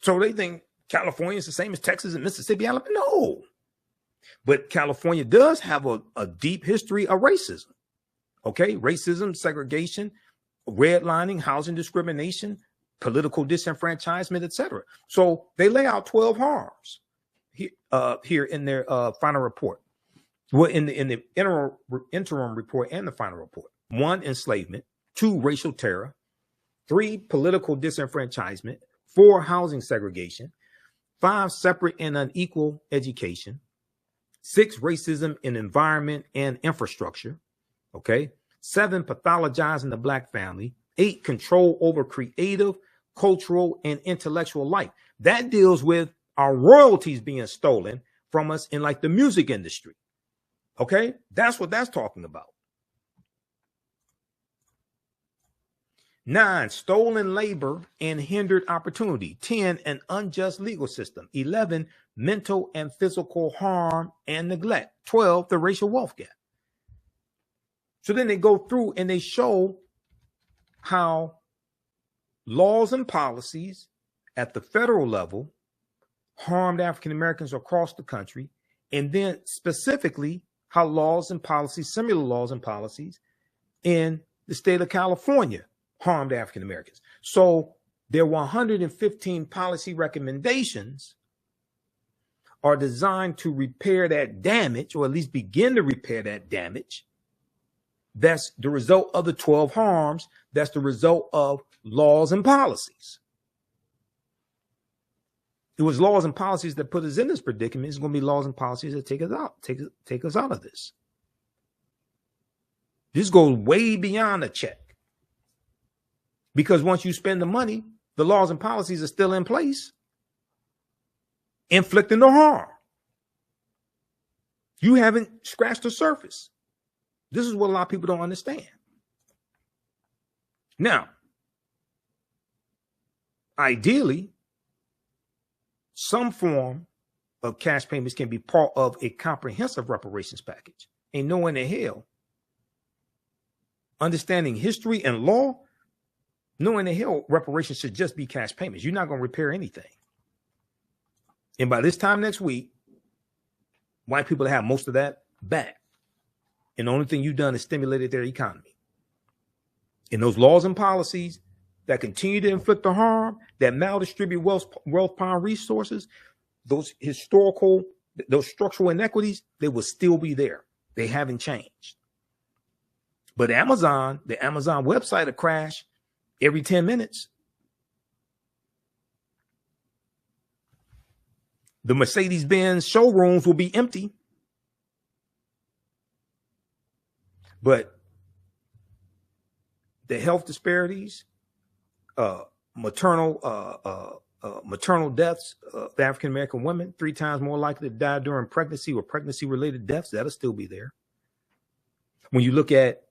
So they think California is the same as Texas and Mississippi, Alabama. No. But California does have a deep history of racism. Okay, racism, segregation, redlining, housing discrimination, political disenfranchisement, etc. So they lay out 12 harms here in their final report. Well, in the interim report and the final report. 1, enslavement. 2, racial terror. 3, political disenfranchisement. 4, housing segregation. 5, separate and unequal education. 6, racism in environment and infrastructure. Okay. 7, pathologizing the Black family. 8, control over creative, cultural, and intellectual life. That deals with our royalties being stolen from us in like the music industry. Okay. That's what that's talking about. 9, stolen labor and hindered opportunity. 10, an unjust legal system. 11, mental and physical harm and neglect. 12, the racial wealth gap. So then they go through and they show how laws and policies at the federal level harmed African Americans across the country, and then specifically how laws and policies, similar laws and policies in the state of California harmed African Americans. So their 115 policy recommendations are designed to repair that damage, or at least begin to repair that damage. That's the result of the 12 harms. That's the result of laws and policies. It was laws and policies that put us in this predicament. It's going to be laws and policies that take us out of this. This goes way beyond a check. Because once you spend the money, the laws and policies are still in place. inflicting the harm. You haven't scratched the surface. This is what a lot of people don't understand. Now, ideally, some form of cash payments can be part of a comprehensive reparations package. Ain't no in the hell. Understanding history and law, no in the hell reparations should just be cash payments. You're not going to repair anything. And by this time next week, white people have most of that back. And the only thing you've done is stimulated their economy. And those laws and policies that continue to inflict the harm, that maldistribute wealth, power, and resources, those historical, those structural inequities, they will still be there. They haven't changed. But the Amazon website will crash every 10 minutes. The Mercedes-Benz showrooms will be empty. But the health disparities, maternal deaths of African-American women, 3 times more likely to die during pregnancy or pregnancy-related deaths, that'll still be there. When you look at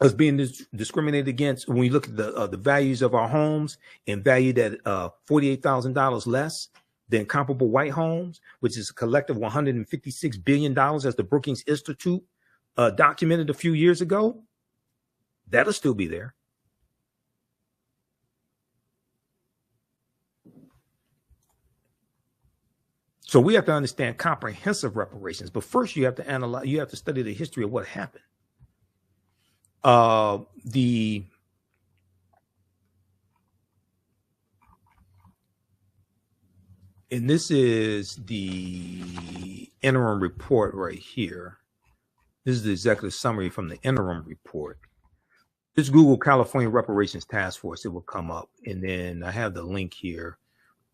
us being discriminated against, when we look at the values of our homes and valued at $48,000 less than comparable white homes, which is a collective $156 billion, as the Brookings Institute documented a few years ago, that'll still be there. So we have to understand comprehensive reparations, but first you have to analyze, you have to study the history of what happened. And this is the interim report right here. This is the executive summary from the interim report. Just Google California Reparations Task Force, it will come up. And then I have the link here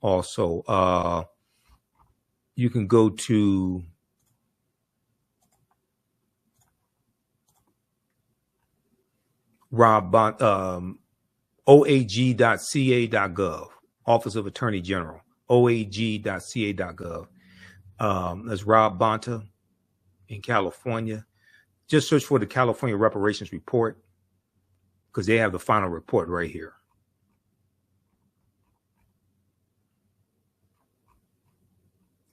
also. You can go to oag.ca.gov, Office of Attorney General, oag.ca.gov. That's Rob Bonta in California. Just search for the California Reparations Report because they have the final report right here.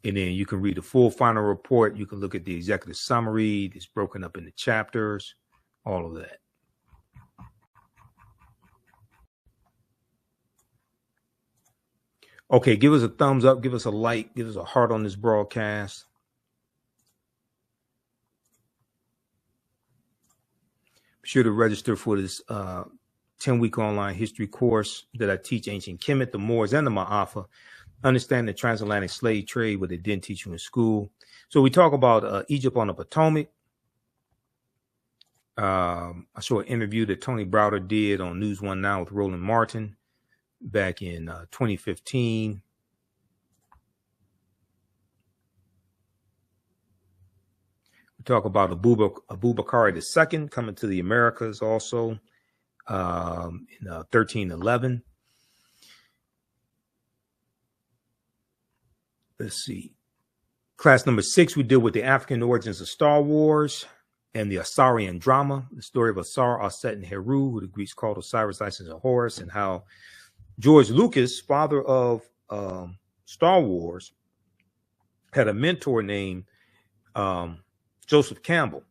And then you can read the full final report. You can look at the executive summary. It's broken up into chapters, all of that. Okay, give us a thumbs up, give us a like, give us a heart on this broadcast. Be sure to register for this 10-week online history course that I teach ancient Kemet, the Moors, and the Maafa. Understand the transatlantic slave trade, what they didn't teach you in school. So we talk about Egypt on the Potomac. I saw an interview that Tony Browder did on News One Now with Roland Martin back in 2015. We talk about Abubakar II coming to the Americas also in 1311. Let's see. Class number 6, we deal with the African origins of Star Wars and the Asarian drama, the story of Asar, Aset, and Heru, who the Greeks called Osiris, Isis, and Horus, and how George Lucas, father of Star Wars, had a mentor named Joseph Campbell.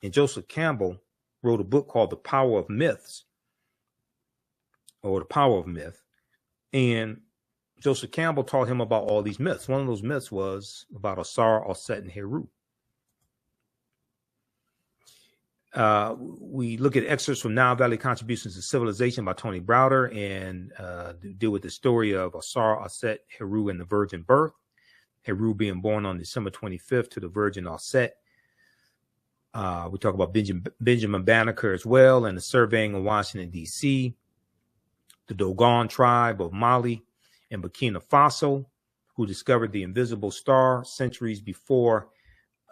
And Joseph Campbell wrote a book called The Power of Myths, or The Power of Myth. And Joseph Campbell taught him about all these myths. One of those myths was about Asar, Aset, and Heru. We look at excerpts from Nile Valley Contributions to Civilization by Tony Browder and deal with the story of Asar, Aset, Heru, and the virgin birth. Heru being born on December 25th to the virgin Aset. We talk about Benjamin Banneker as well and the surveying of Washington, D.C., the Dogon tribe of Mali and Burkina Faso, who discovered the invisible star centuries before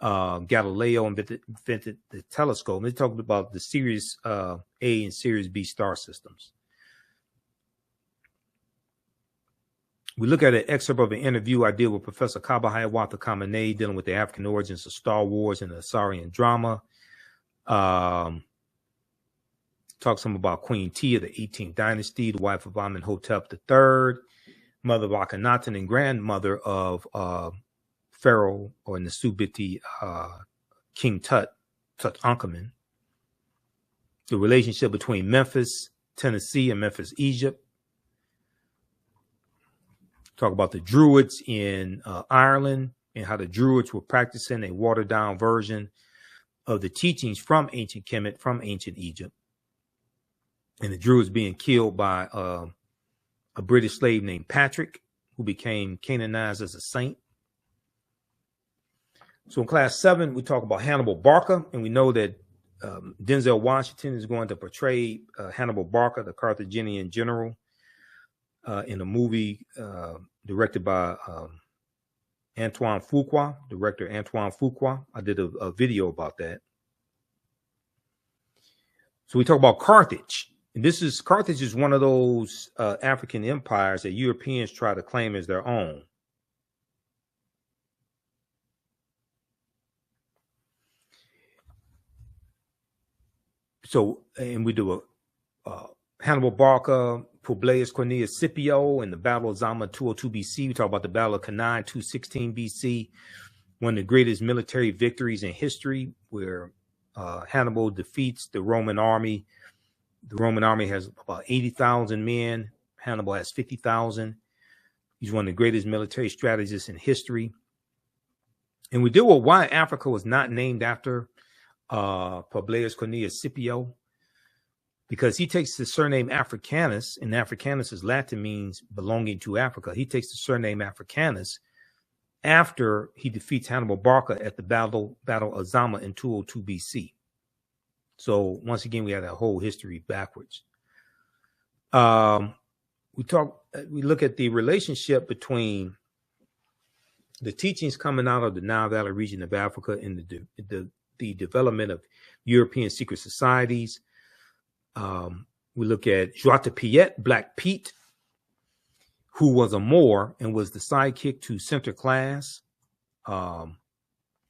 Galileo invented the telescope. And they talked about the Series A and Series B star systems. We look at an excerpt of an interview I did with Professor Kaba Hiawatha Kamene dealing with the African origins of Star Wars and the Assyrian drama. Talk some about Queen Tia of the 18th dynasty, the wife of Imhotep III, mother of Akhenaten and grandmother of Pharaoh or Nesubiti King Tutankhamun. The relationship between Memphis, Tennessee, and Memphis, Egypt. Talk about the Druids in Ireland and how the Druids were practicing a watered-down version of the teachings from ancient Kemet, from ancient Egypt. And the Druids being killed by a British slave named Patrick, who became canonized as a saint. So in class 7, we talk about Hannibal Barca, and we know that Denzel Washington is going to portray Hannibal Barca, the Carthaginian general, in a movie directed by Antoine Fuqua, director Antoine Fuqua. I did a video about that. So we talk about Carthage. And Carthage is one of those African empires that Europeans try to claim as their own. So, and we do a Hannibal Barca, Publius Cornelius Scipio, and the Battle of Zama 202 BC. We talk about the Battle of Cannae 216 BC, one of the greatest military victories in history, where Hannibal defeats the Roman army. The Roman army has about 80,000 men. Hannibal has 50,000. He's one of the greatest military strategists in history. And we deal with why Africa was not named after Publius Cornelius Scipio, because he takes the surname Africanus, and Africanus is Latin, means belonging to Africa. He takes the surname Africanus after he defeats Hannibal Barca at the Battle of Zama in 202 BC. So once again, we have that whole history backwards. We look at the relationship between the teachings coming out of the Nile Valley region of Africa and the development of European secret societies. We look at Joie de Piet, Black Pete, who was a Moor and was the sidekick to Sinterklaas,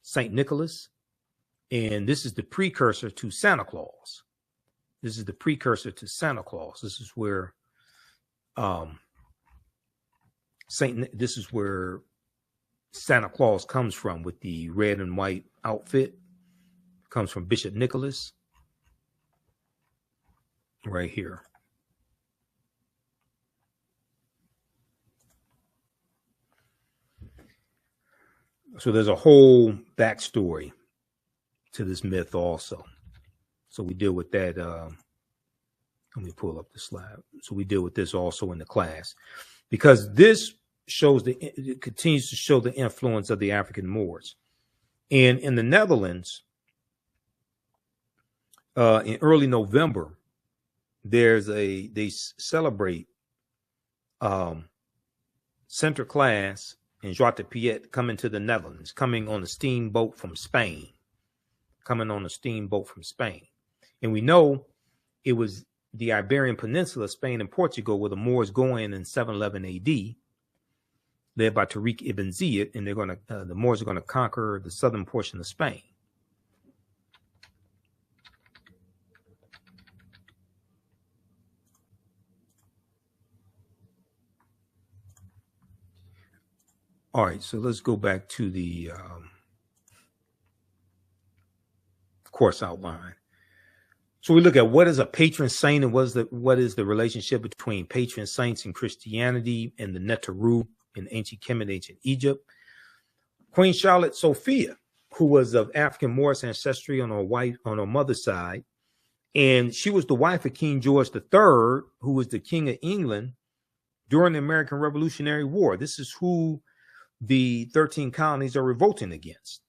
Saint Nicholas. And this is the precursor to Santa Claus. This is the precursor to Santa Claus. This is where Santa Claus comes from, with the red and white outfit. Comes from Bishop Nicholas. Right here. So there's a whole backstory to this myth also. So we deal with that. Let me pull up the slide. So we deal with this also in the class, because this shows it continues to show the influence of the African Moors. And in the Netherlands, in early November, they celebrate Sinterklaas and Joie de Piet coming to the Netherlands, coming on a steamboat from Spain. And we know it was the Iberian Peninsula, Spain and Portugal, where the Moors go in 711 AD, led by Tariq ibn Ziyad, and the Moors are going to conquer the southern portion of Spain. All right, so let's go back to the course outline. So we look at what is a patron saint and what is the relationship between patron saints in Christianity and the Neteru in ancient Kemet, ancient Egypt. Queen Charlotte Sophia, who was of African Moorish ancestry on her mother's side, and she was the wife of King George III, who was the King of England during the American Revolutionary War. This is who the 13 colonies are revolting against.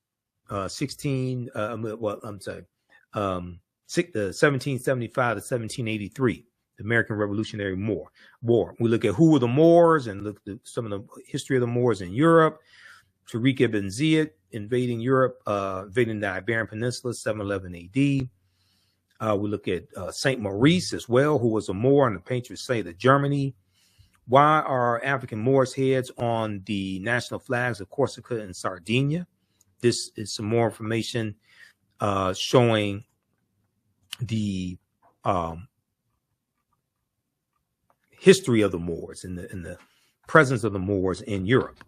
1775 to 1783, the American Revolutionary War. We look at who were the Moors and look at some of the history of the Moors in Europe. Tariq ibn Ziyad invading Europe, invading the Iberian Peninsula, 711 AD. We look at Saint Maurice as well, who was a Moor and the patron saint of Germany, Why are African Moors heads on the national flags of Corsica and Sardinia? This is some more information showing the history of the Moors and the presence of the Moors in Europe.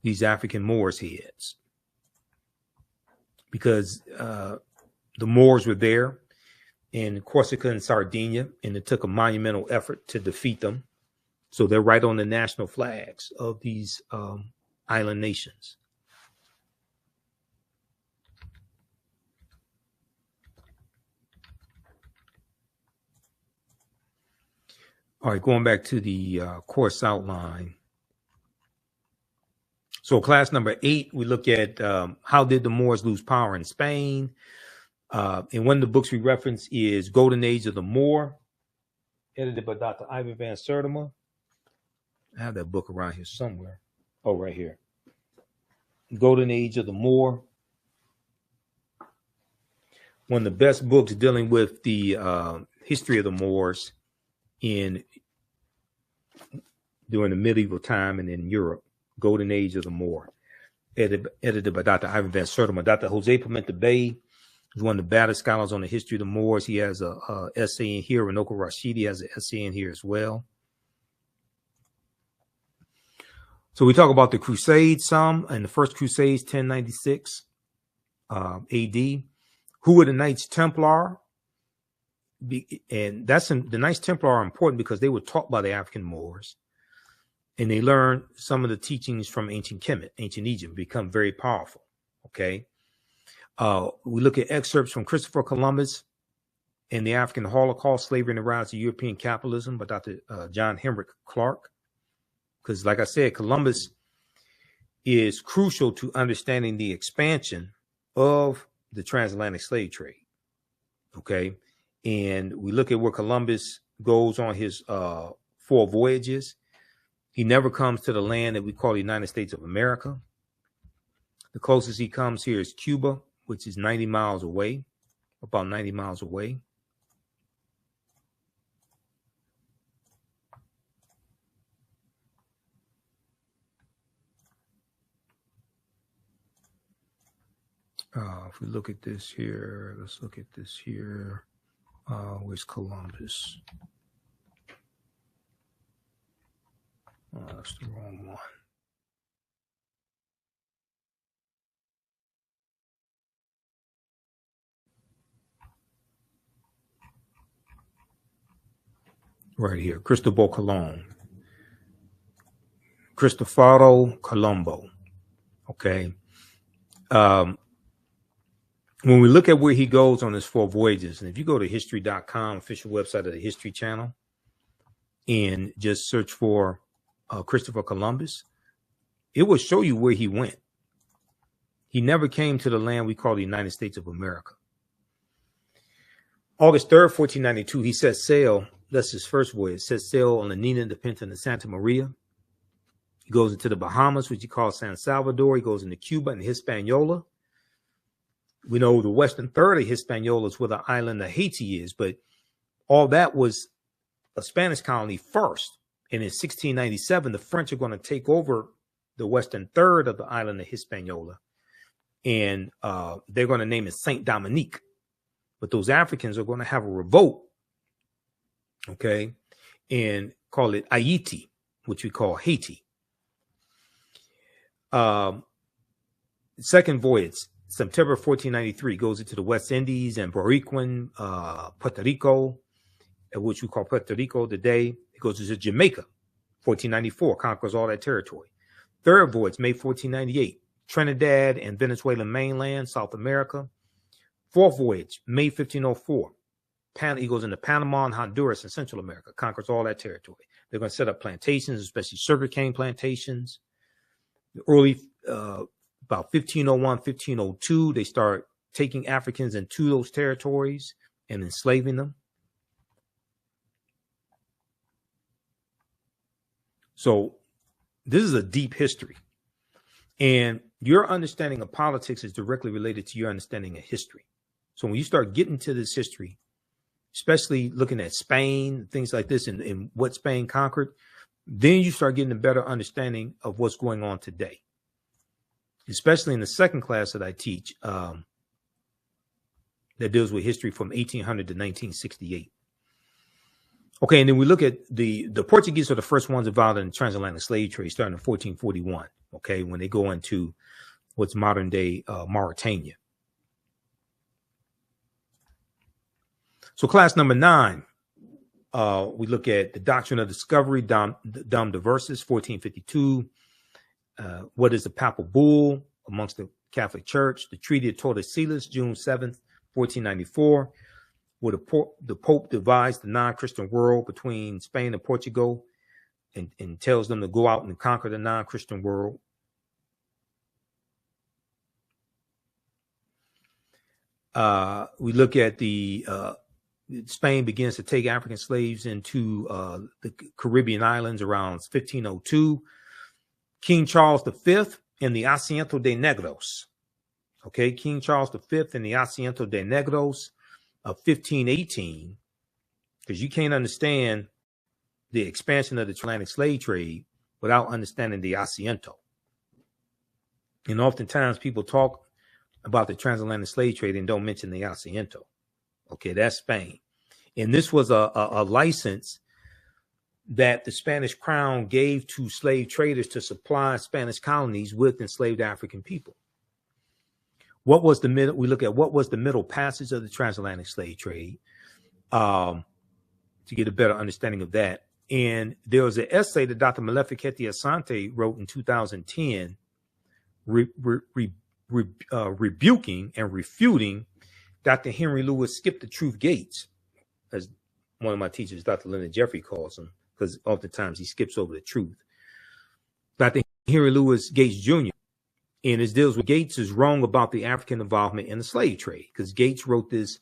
These African Moors heads, because the Moors were there in Corsica and Sardinia, and it took a monumental effort to defeat them. So they're right on the national flags of these island nations. All right, going back to the course outline. So class number 8, we look at how did the Moors lose power in Spain? And one of the books we reference is Golden Age of the Moor, edited by Dr. Ivan Van Sertima. I have that book around here somewhere. Oh, right here. Golden Age of the Moor. One of the best books dealing with the history of the Moors during the medieval time and in Europe. Golden Age of the Moor, edited by Dr. Ivan Van Sertima. Dr. Jose Pimenta Bay is one of the baddest scholars on the history of the Moors. He has a essay in here. Ranoko Rashidi has an essay in here as well. So we talk about the Crusades some, and the First Crusades, 1096 AD. Who were the Knights Templar? And the Knights Templar are important because they were taught by the African Moors, and they learned some of the teachings from ancient Kemet, ancient Egypt, become very powerful. Okay. We look at excerpts from Christopher Columbus and the African Holocaust, Slavery and the Rise of European Capitalism by Dr. John Henrik Clark. Because like I said, Columbus is crucial to understanding the expansion of the transatlantic slave trade. Okay. And we look at where Columbus goes on his 4 voyages. He never comes to the land that we call the United States of America. The closest he comes here is Cuba, which is 90 miles away, about 90 miles away. If we look at this here, let's look at this here. Where's Columbus? Oh, that's the wrong one. Right here, Cristobal Colon. Cristoforo Colombo. Okay. When we look at where he goes on his 4 voyages, and if you go to history.com, official website of the History Channel, and just search for Christopher Columbus, it will show you where he went. He never came to the land we call the United States of America. August 3rd, 1492, he set sail. That's his first voyage. Set sail on the Nina, the Pinta, and the Santa Maria. He goes into the Bahamas, which he calls San Salvador. He goes into Cuba and Hispaniola. We know the western third of Hispaniola is where the island of Haiti is, but all that was a Spanish colony first. And in 1697, the French are going to take over the western third of the island of Hispaniola, and they're going to name it Saint Dominique. But those Africans are going to have a revolt, okay, and call it Haiti, which we call Haiti. Second voyage, September 1493, goes into the West Indies and Boricuan, Puerto Rico, which we call Puerto Rico today. It goes to Jamaica, 1494, conquers all that territory. Third voyage, May 1498, Trinidad and Venezuelan mainland, South America. Fourth voyage, May 1504, he goes into Panama and Honduras in Central America, conquers all that territory. They're going to set up plantations, especially sugarcane plantations. Early, about 1501, 1502, they start taking Africans into those territories and enslaving them. So this is a deep history. And your understanding of politics is directly related to your understanding of history. So when you start getting to this history, especially looking at Spain, things like this, and what Spain conquered, then you start getting a better understanding of what's going on today, especially in the second class that I teach that deals with history from 1800 to 1968. Okay, and then we look at the Portuguese are the first ones involved in the transatlantic slave trade starting in 1441, okay, when they go into what's modern day Mauritania. So class number 9, we look at the doctrine of discovery, Dom Diversis, 1452. What is the papal bull amongst the Catholic Church? The Treaty of Tordesillas, June 7th, 1494. Where the Pope divides the non-Christian world between Spain and Portugal and tells them to go out and conquer the non-Christian world. We look at the Spain begins to take African slaves into the Caribbean islands around 1502. King Charles V and the Asiento de Negros. Okay, King Charles V and the Asiento de Negros of 1518, because you can't understand the expansion of the Atlantic slave trade without understanding the Asiento. And oftentimes people talk about the transatlantic slave trade and don't mention the Asiento. Okay, that's Spain. And this was a license that the Spanish crown gave to slave traders to supply Spanish colonies with enslaved African people. What was the middle? We look at what was the middle passage of the transatlantic slave trade to get a better understanding of that. And there was an essay that Dr. Maleficenti Asante wrote in 2010, rebuking and refuting Dr. Henry Louis Skip the Truth Gates, as one of my teachers, Dr. Leonard Jeffrey, calls him, because oftentimes he skips over the truth. Dr. Henry Louis Gates Jr. And it deals with Gates is wrong about the African involvement in the slave trade, because Gates wrote this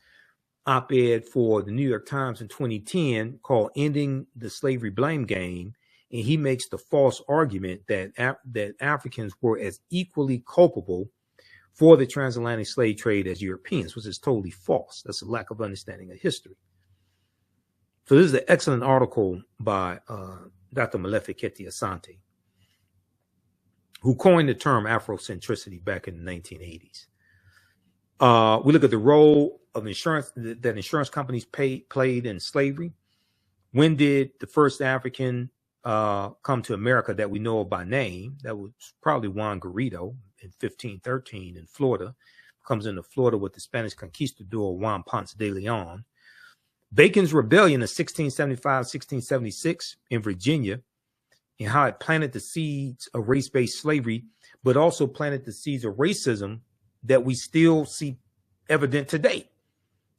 op-ed for the New York Times in 2010 called Ending the Slavery Blame Game. And he makes the false argument that Africans were as equally culpable for the transatlantic slave trade as Europeans, which is totally false. That's a lack of understanding of history. So this is an excellent article by Dr. Maleficenti Asante, who coined the term Afrocentricity back in the 1980s. We look at the role of insurance that insurance companies played in slavery. When did the first African come to America that we know of by name? That was probably Juan Garrido in 1513 in Florida. Comes into Florida with the Spanish conquistador Juan Ponce de Leon. Bacon's Rebellion in 1675-1676 in Virginia, and how it planted the seeds of race-based slavery, but also planted the seeds of racism that we still see evident today.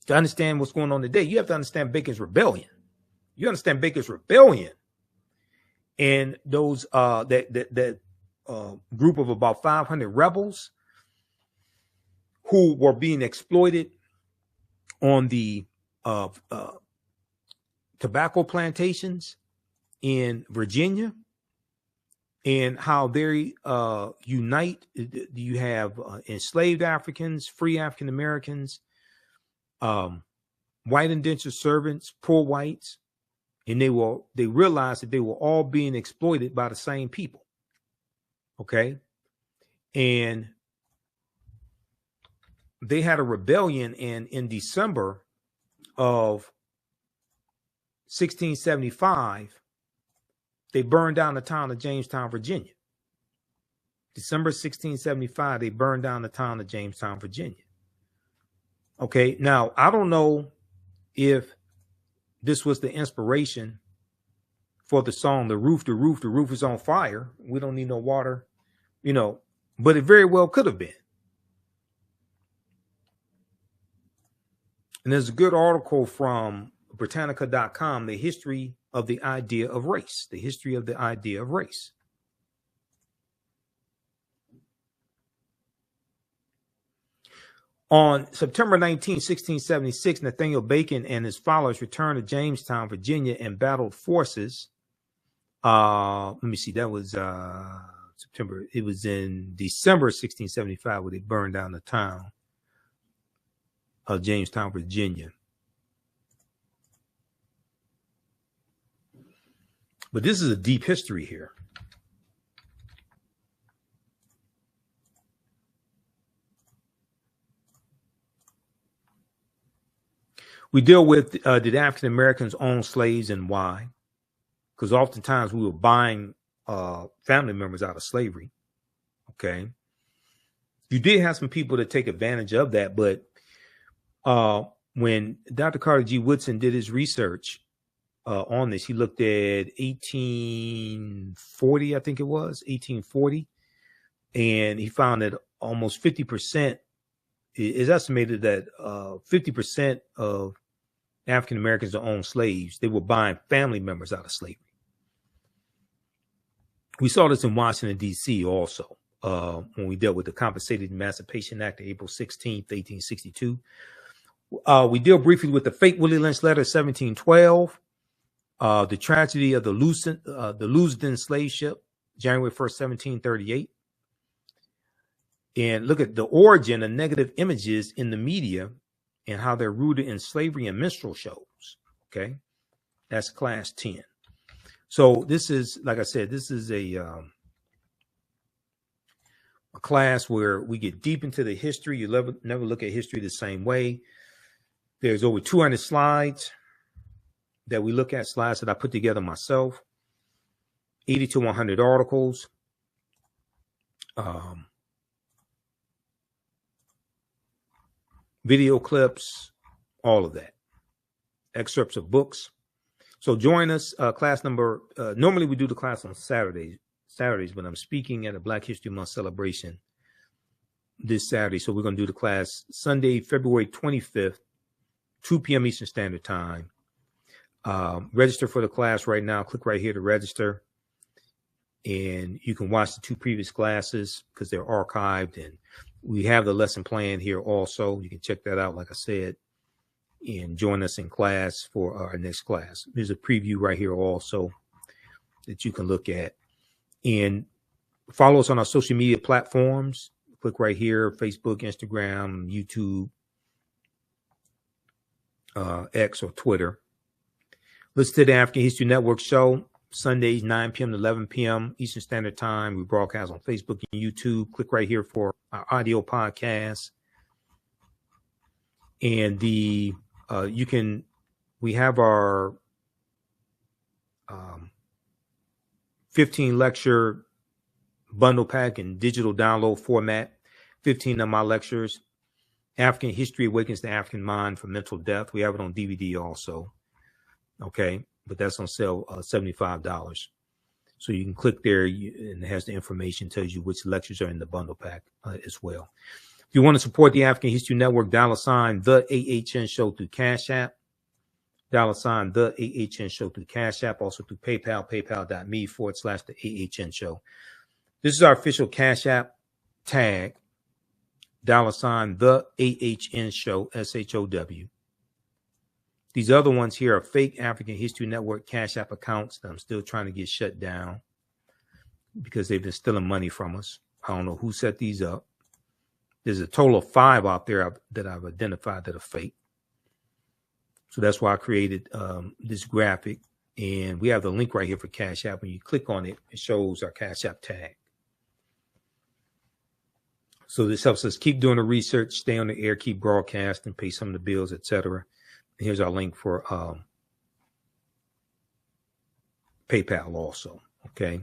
To understand what's going on today, you have to understand Bacon's Rebellion. You understand Bacon's Rebellion, and those that group of about 500 rebels who were being exploited on the tobacco plantations in Virginia, and how they unite. You have enslaved Africans, free African Americans, white indentured servants, poor whites, and they realized that they were all being exploited by the same people. Okay, and they had a rebellion, and in December of 1675, they burned down the town of Jamestown, Virginia. December 1675, they burned down the town of Jamestown, Virginia. Okay, now I don't know if this was the inspiration for the song, the roof is on fire. We don't need no water, but it very well could have been. And there's a good article from Britannica.com, the history of the idea of race, the history of the idea of race. On September 19, 1676, Nathaniel Bacon and his followers returned to Jamestown, Virginia, and battled forces. Let me see, that was September. It was in December 1675 where they burned down the town of Jamestown, Virginia. But this is a deep history here. We deal with did African Americans own slaves and why? Because oftentimes we were buying family members out of slavery. Okay. You did have some people that take advantage of that, but when Dr. Carter G. Woodson did his research on this, he looked at 1840, I think it was 1840, and he found that almost 50% is estimated that 50% of African Americans that owned slaves, they were buying family members out of slavery. We saw this in Washington, D.C. also when we dealt with the Compensated Emancipation Act of April 16th, 1862. We deal briefly with the fake Willie Lynch letter, 1712, the tragedy of the Lusden slave ship, January 1st, 1738. And look at the origin of negative images in the media and how they're rooted in slavery and minstrel shows. Okay. That's class 10. So this is, like I said, this is a class where we get deep into the history. You never look at history the same way. There's over 200 slides that we look at, slides that I put together myself, 80 to 100 articles. Video clips, all of that, excerpts of books. So join us, class number, normally we do the class on Saturdays, but I'm speaking at a Black History Month celebration this Saturday. So we're going to do the class Sunday, February 25th, 2 p.m. Eastern Standard Time. Register for the class right now. Click right here to register. And you can watch the 2 previous classes because they're archived, and we have the lesson plan here also. You can check that out, like I said, and join us in class for our next class. There's a preview right here also that you can look at. And follow us on our social media platforms. Click right here, Facebook, Instagram, YouTube, X or Twitter. Listen to the African History Network show. Sundays, 9 p.m. to 11 p.m. Eastern Standard Time. We broadcast on Facebook and YouTube. Click right here for our audio podcast. And we have our 15 lecture bundle pack in digital download format. 15 of my lectures. African History Awakens the African Mind from Mental Death. We have it on DVD also. Okay. But that's on sale, $75. So you can click there and it has the information, tells you which lectures are in the bundle pack as well. If you want to support the African History Network, $ the AHN show through Cash App, $ the AHN show through Cash App, also through PayPal, paypal.me/the AHN show. This is our official Cash App tag, $ the AHN show, SHOW. These other ones here are fake African History Network Cash App accounts that I'm still trying to get shut down because they've been stealing money from us. I don't know who set these up. There's a total of 5 out there that I've identified that are fake. So that's why I created this graphic. And we have the link right here for Cash App. When you click on it, it shows our Cash App tag. So this helps us keep doing the research, stay on the air, keep broadcasting, pay some of the bills, etc. Here's our link for PayPal also. Okay.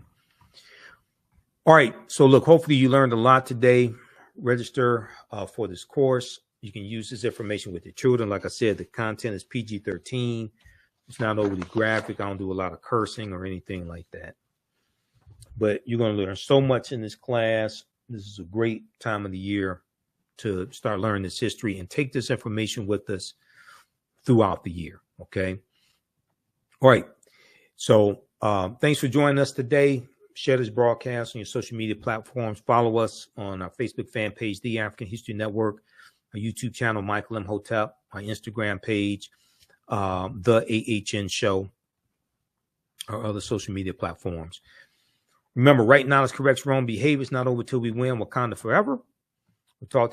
All right. So look, hopefully you learned a lot today. Register for this course. You can use this information with your children. Like I said, the content is PG-13. It's not overly graphic. I don't do a lot of cursing or anything like that. But you're going to learn so much in this class. This is a great time of the year to start learning this history and take this information with us throughout the year. Okay. All right. So thanks for joining us today. Share this broadcast on your social media platforms. Follow us on our Facebook fan page, The African History Network, our YouTube channel, Michael Imhotep, our Instagram page, The AHN Show, our other social media platforms. Remember, right now is correct wrong behavior. It's not over till we win. Wakanda forever. We'll talk to you.